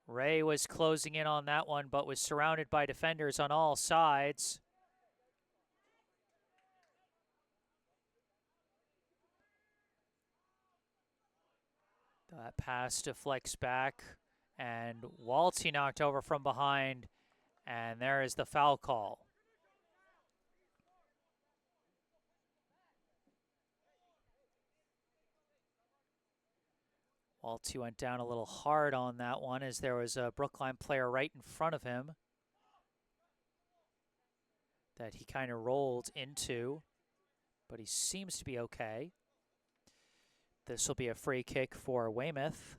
Ray was closing in on that one, but was surrounded by defenders on all sides. That pass deflects back, and Walty knocked over from behind, and there is the foul call. Walty went down a little hard on that one as there was a Brookline player right in front of him that he kind of rolled into, but he seems to be okay. This will be a free kick for Weymouth.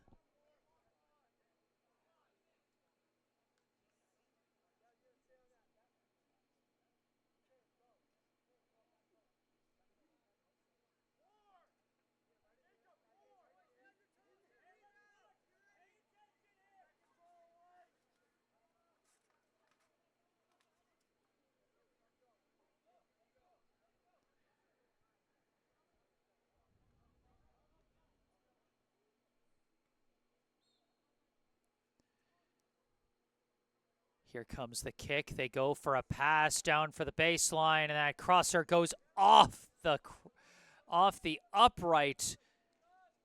Here comes the kick. They go for a pass down for the baseline, and that crosser goes off the upright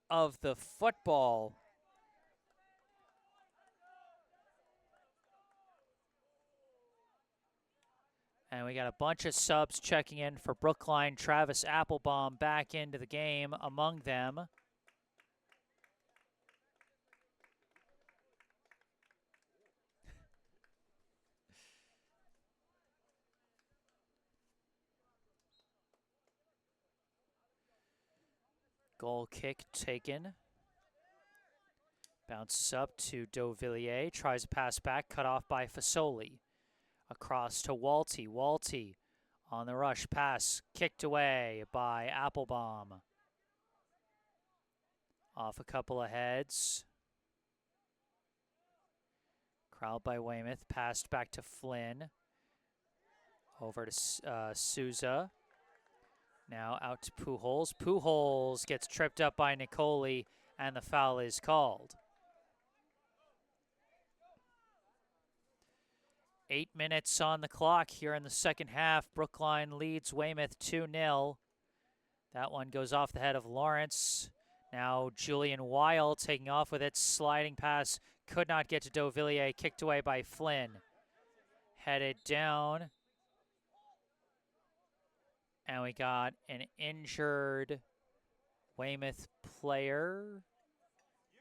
of the football. And we got a bunch of subs checking in for Brookline. Travis Applebaum back into the game among them. Goal kick taken. Bounces up to Dauvilliers. Tries a pass back, cut off by Fasoli. Across to Walty. Walty on the rush pass, kicked away by Applebaum. Off a couple of heads. Crowd by Weymouth, passed back to Flynn. Over to Souza. Now out to Pujols. Pujols gets tripped up by Nicoli, and the foul is called. 8 minutes on the clock here in the second half. Brookline leads Weymouth 2-0. That one goes off the head of Lawrence. Now Julian Weil taking off with it. Sliding pass. Could not get to Dauvilliers. Kicked away by Flynn. Headed down. And we got an injured Weymouth player.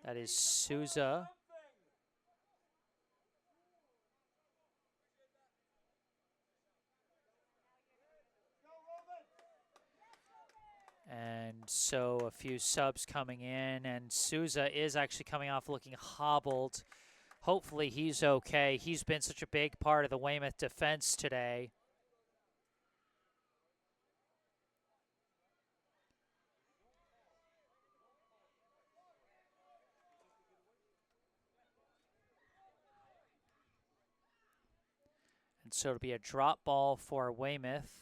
That is Souza. And so a few subs coming in, and Souza is actually coming off looking hobbled. Hopefully he's okay. He's been such a big part of the Weymouth defense today. And so it'll be a drop ball for Weymouth.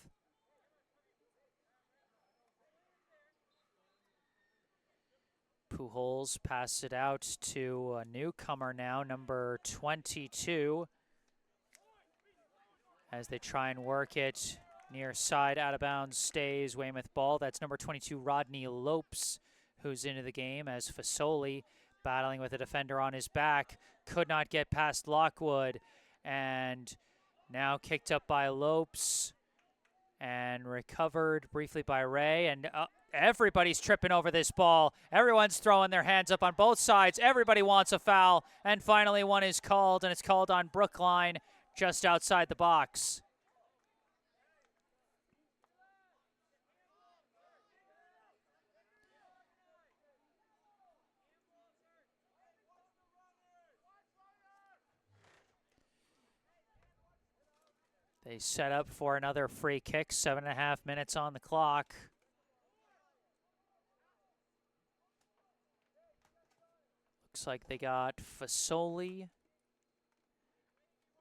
Pujols passed it out to a newcomer now, number 22, as they try and work it near side, out of bounds, stays Weymouth ball. That's number 22, Rodney Lopes, who's into the game, as Fasoli battling with a defender on his back, could not get past Lockwood, and now kicked up by Lopes and recovered briefly by Ray, and everybody's tripping over this ball. Everyone's throwing their hands up on both sides. Everybody wants a foul. And finally one is called, and it's called on Brookline just outside the box. They set up for another free kick. 7.5 minutes on the clock. Looks like they got Fasoli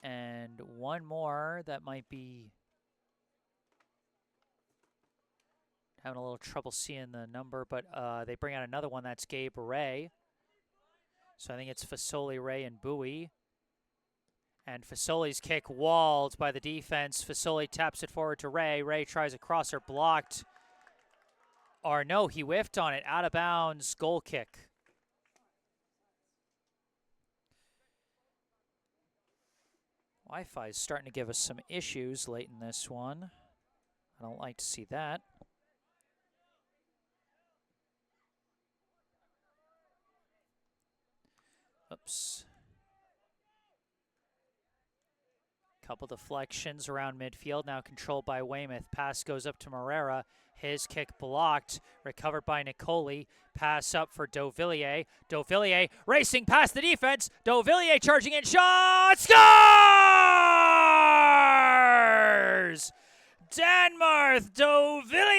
and one more that might be having a little trouble seeing the number, but they bring out another one. That's Gabe Ray. So I think it's Fasoli, Ray, and Bowie. And Fasoli's kick walled by the defense. Fasoli taps it forward to Ray. Ray tries a crosser, blocked. Or no, he whiffed on it. Out of bounds, goal kick. Wi-Fi is starting to give us some issues late in this one. I don't like to see that. Oops. Couple deflections around midfield, now controlled by Weymouth. Pass goes up to Morera. His kick blocked, recovered by Nicoli. Pass up for Dauvillier. Dauvillier racing past the defense. Dauvillier charging in, shot, scores! Danmarth Dauvillier!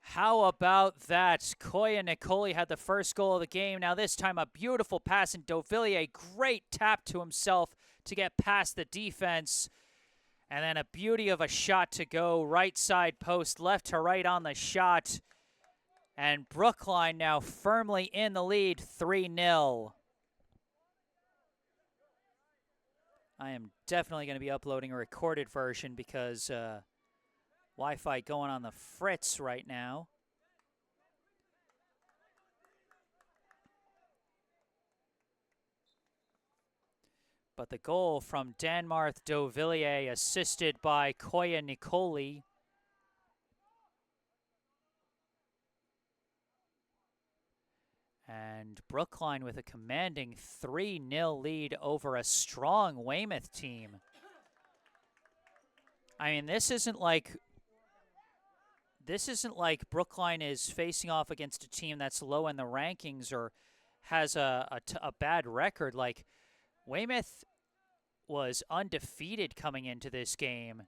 How about that? Koya Nicoli had the first goal of the game. Now this time a beautiful pass, and Dauvillier, great tap to himself to get past the defense. And then a beauty of a shot to go. Right side post, left to right on the shot. And Brookline now firmly in the lead, 3-0. I am definitely going to be uploading a recorded version because Wi-Fi going on the fritz right now. But the goal from Danmarth Dauvillier, assisted by Koya Nicoli. And Brookline with a commanding 3-0 lead over a strong Weymouth team. I mean, this isn't like Brookline is facing off against a team that's low in the rankings or has a bad record. Like, Weymouth was undefeated coming into this game,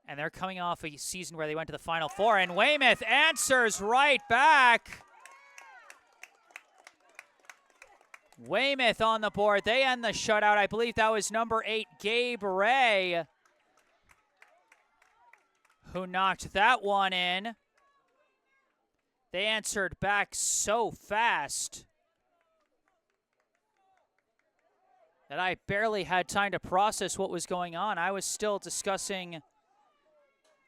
and they're coming off a season where they went to the Final Four, and Weymouth answers right back. Weymouth on the board. They end the shutout. I believe that was number 8, Gabe Ray, who knocked that one in. They answered back so fast that I barely had time to process what was going on. I was still discussing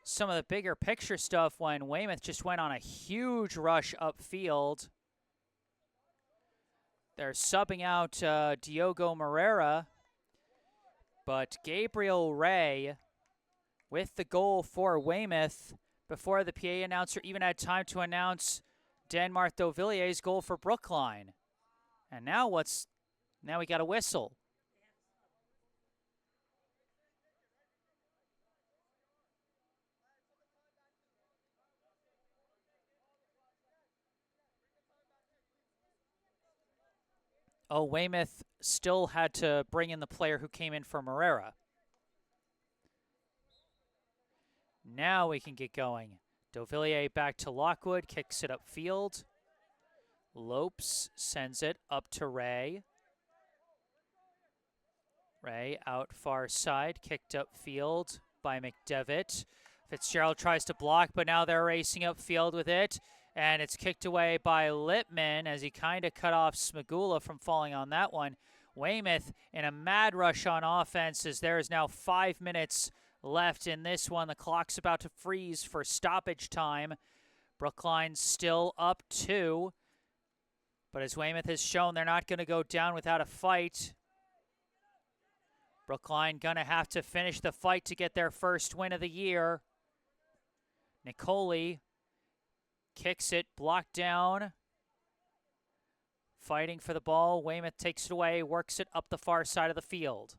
some of the bigger picture stuff when Weymouth just went on a huge rush upfield. They're subbing out Diogo Moreira, but Gabriel Ray with the goal for Weymouth before the PA announcer even had time to announce Danmarth Dauvillier's goal for Brookline. And now now we got a whistle. Oh, Weymouth still had to bring in the player who came in for Moreira. Now we can get going. Dauvillier back to Lockwood, kicks it upfield. Lopes sends it up to Ray. Ray out far side, kicked upfield by McDevitt. Fitzgerald tries to block, but now they're racing upfield with it. And it's kicked away by Lippman as he kind of cut off Smagula from falling on that one. Weymouth in a mad rush on offense as there is now 5 minutes left in this one. The clock's about to freeze for stoppage time. Brookline still up 2. But as Weymouth has shown, they're not going to go down without a fight. Brookline going to have to finish the fight to get their first win of the year. Nicoli kicks it, blocked down. Fighting for the ball. Weymouth takes it away, works it up the far side of the field.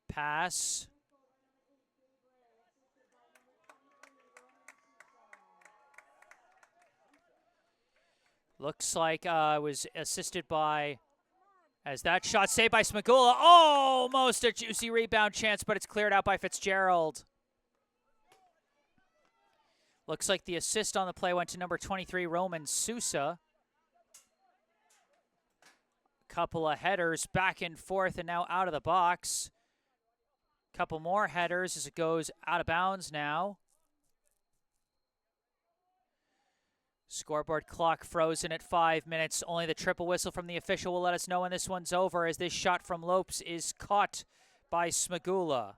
Pass. Looks like it was assisted by As that shot saved by Smagula. Almost a juicy rebound chance, but it's cleared out by Fitzgerald. Looks like the assist on the play went to number 23, Roman Sousa. Couple of headers back and forth and now out of the box. Couple more headers as it goes out of bounds now. Scoreboard clock frozen at 5 minutes. Only the triple whistle from the official will let us know when this one's over, as this shot from Lopes is caught by Smagula.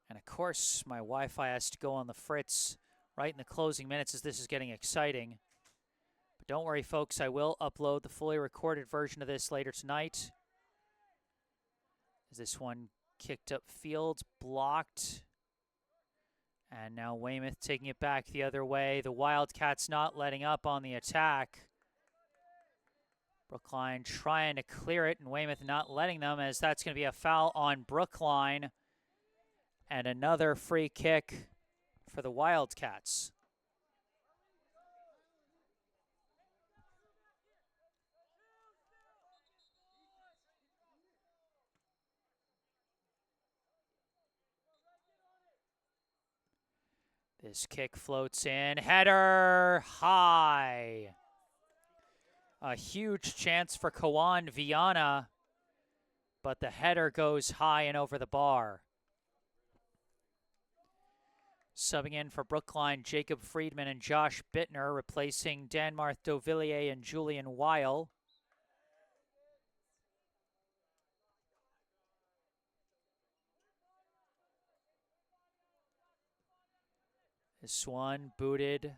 And of course, my Wi-Fi has to go on the fritz right in the closing minutes as this is getting exciting. But don't worry, folks, I will upload the fully recorded version of this later tonight. As this one kicked up field, blocked. And now Weymouth taking it back the other way. The Wildcats not letting up on the attack. Brookline trying to clear it, and Weymouth not letting them, as that's going to be a foul on Brookline. And another free kick for the Wildcats. This kick floats in. Header high. A huge chance for Kawan Viana, but the header goes high and over the bar. Subbing in for Brookline, Jacob Friedman and Josh Bittner, replacing Danmarth Dovillier and Julian Weil. This one booted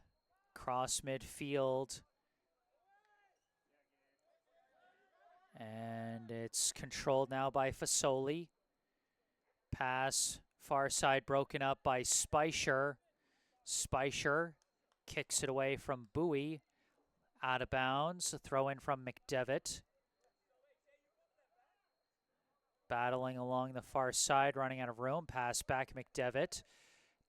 across midfield. And it's controlled now by Fasoli. Pass far side broken up by Speicher. Speicher kicks it away from Bowie. Out of bounds. A throw in from McDevitt. Battling along the far side, running out of room. Pass back McDevitt.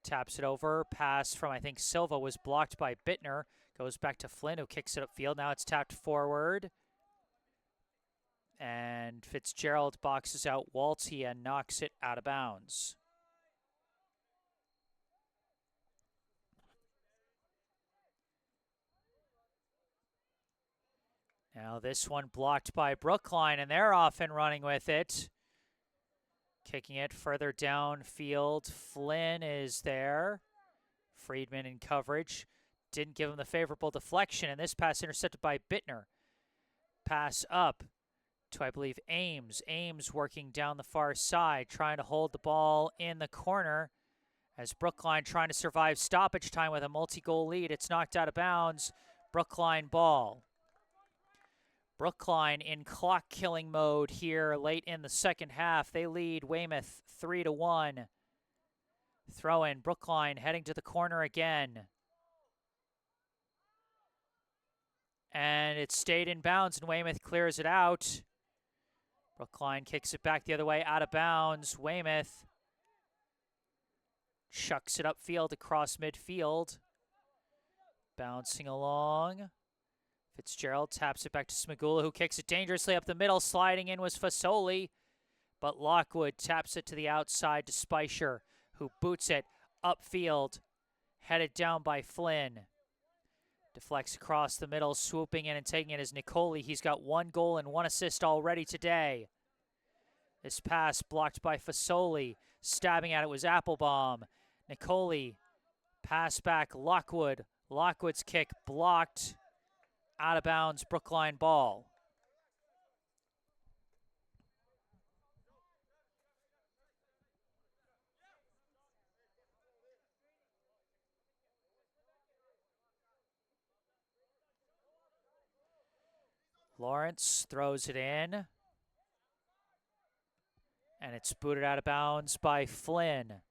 Taps it over. Pass from, I think, Silva was blocked by Bittner. Goes back to Flynn, who kicks it upfield. Now it's tapped forward. And Fitzgerald boxes out Walty and knocks it out of bounds. Now this one blocked by Brookline, and they're off and running with it. Kicking it further downfield. Flynn is there. Friedman in coverage. Didn't give him the favorable deflection, and this pass intercepted by Bittner. Pass up to, I believe, Ames. Ames working down the far side, trying to hold the ball in the corner. As Brookline trying to survive stoppage time with a multi-goal lead. It's knocked out of bounds. Brookline ball. Brookline in clock-killing mode here late in the second half. They lead Weymouth 3-1. Throw in. Brookline heading to the corner again. And it stayed in bounds, and Weymouth clears it out. Brookline kicks it back the other way, out of bounds. Weymouth chucks it upfield across midfield. Bouncing along. Fitzgerald taps it back to Smagula, who kicks it dangerously up the middle. Sliding in was Fasoli, but Lockwood taps it to the outside to Speicher, who boots it upfield, headed down by Flynn. Deflects across the middle, swooping in and taking it is Nicoli. He's got 1 goal and 1 assist already today. This pass blocked by Fasoli. Stabbing at it was Applebaum. Nicoli, pass back, Lockwood. Lockwood's kick blocked. Out of bounds, Brookline ball. Lawrence throws it in. And it's booted out of bounds by Flynn.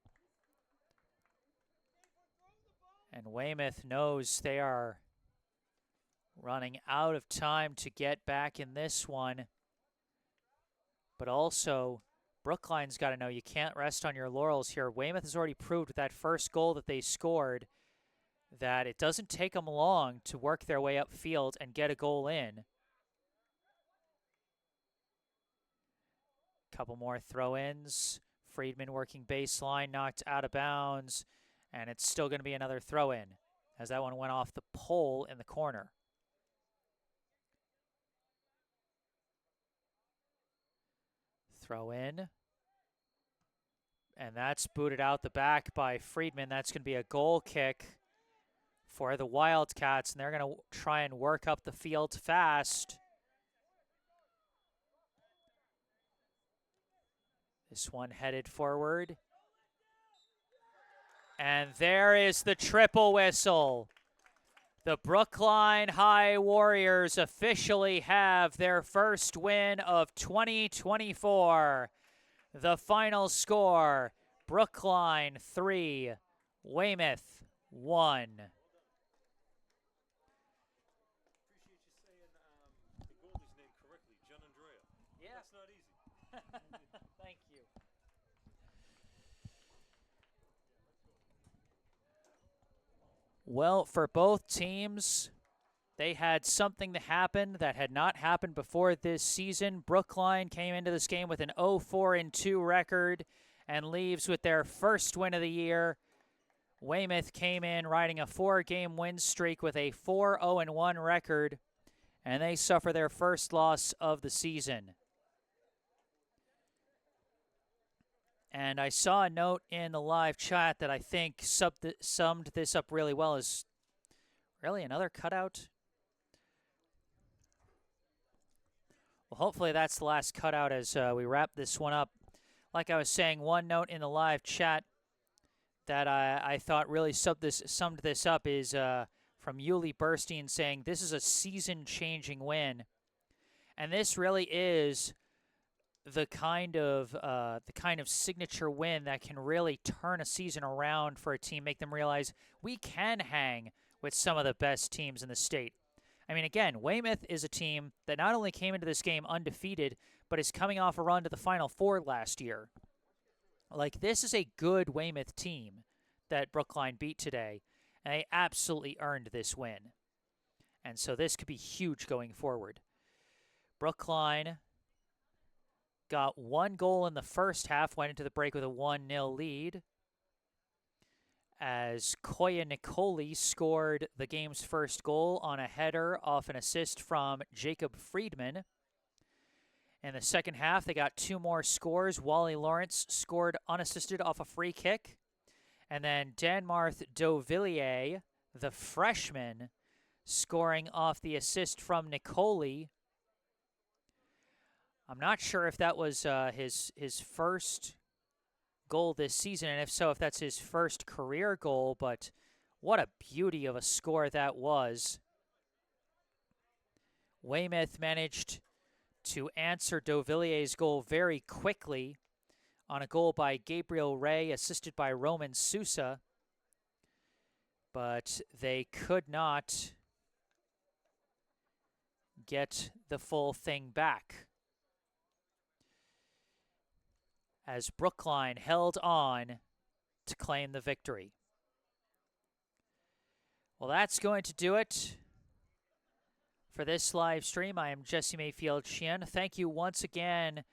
And Weymouth knows they are running out of time to get back in this one. But also, Brookline's got to know you can't rest on your laurels here. Weymouth has already proved with that first goal that they scored that it doesn't take them long to work their way upfield and get a goal in. Couple more throw-ins. Friedman working baseline, knocked out of bounds, and it's still going to be another throw-in as that one went off the pole in the corner. Throw in. And that's booted out the back by Friedman. That's going to be a goal kick for the Wildcats, and they're going to try and work up the field fast. This one headed forward. And there is the triple whistle. The Brookline High Warriors officially have their first win of 2024. The final score, Brookline 3, Weymouth 1. Appreciate you saying the goalie's name correctly, John Andrea. Yeah. That's not easy. Thank you. Well, for both teams, they had something to happen that had not happened before this season. Brookline came into this game with an 0-4-2 record and leaves with their first win of the year. Weymouth came in riding a 4-game win streak with a 4-0-1 record, and they suffer their first loss of the season. And I saw a note in the live chat that I think summed this up really well. Is really another cutout? Well, hopefully that's the last cutout as we wrap this one up. Like I was saying, one note in the live chat that I thought really summed this up is from Yuli Burstein saying, this is a season-changing win. And this really is the kind of signature win that can really turn a season around for a team, make them realize we can hang with some of the best teams in the state. I mean, again, Weymouth is a team that not only came into this game undefeated, but is coming off a run to the Final Four last year. Like, this is a good Weymouth team that Brookline beat today, and they absolutely earned this win. And so this could be huge going forward. Brookline got one goal in the first half, went into the break with a 1-0 lead, as Koya Nicoli scored the game's first goal on a header off an assist from Jacob Friedman. In the second half, they got two more scores. Wally Lawrence scored unassisted off a free kick. And then Danmarth Dovillier, the freshman, scoring off the assist from Nicoli. I'm not sure if that was his first goal this season, and if so, if that's his first career goal, but what a beauty of a score that was. Weymouth managed to answer Dovillier's goal very quickly on a goal by Gabriel Ray, assisted by Roman Sousa, but they could not get the full thing back, as Brookline held on to claim the victory. Well, that's going to do it for this live stream. I am Jesse Mayfield-Sheehan. Thank you once again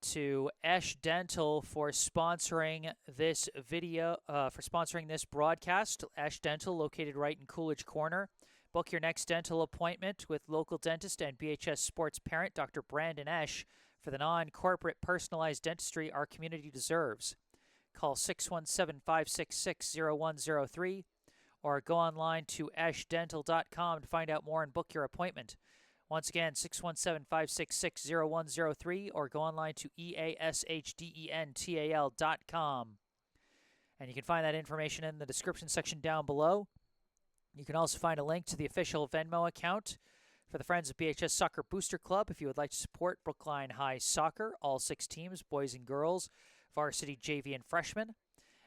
to Esh Dental for sponsoring this video, for sponsoring this broadcast. Esh Dental, located right in Coolidge Corner. Book your next dental appointment with local dentist and BHS sports parent, Dr. Brandon Esh, for the non-corporate personalized dentistry our community deserves. Call 617-566-0103 or go online to eshdental.com to find out more and book your appointment. Once again, 617-566-0103 or go online to eashdental.com. And you can find that information in the description section down below. You can also find a link to the official Venmo account for the Friends of BHS Soccer Booster Club if you would like to support Brookline High Soccer, all 6 teams, boys and girls, varsity, JV, and freshmen.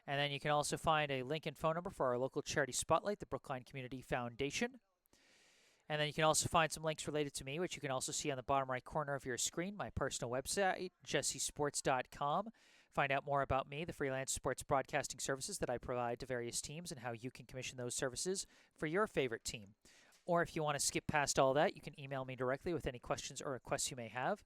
And then you can also find a link and phone number for our local charity spotlight, the Brookline Community Foundation. And then you can also find some links related to me, which you can also see on the bottom right corner of your screen, my personal website, jessesports.com. Find out more about me, the freelance sports broadcasting services that I provide to various teams, and how you can commission those services for your favorite team. Or if you want to skip past all that, you can email me directly with any questions or requests you may have.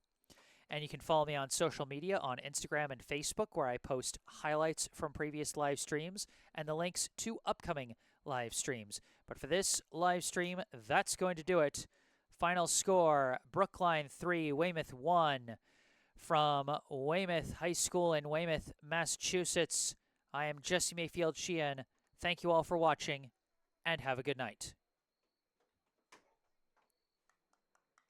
And you can follow me on social media on Instagram and Facebook, where I post highlights from previous live streams and the links to upcoming live streams. But for this live stream, that's going to do it. Final score, Brookline 3, Weymouth 1. From Weymouth High School in Weymouth, Massachusetts, I am Jesse Mayfield-Sheehan. Thank you all for watching, and have a good night.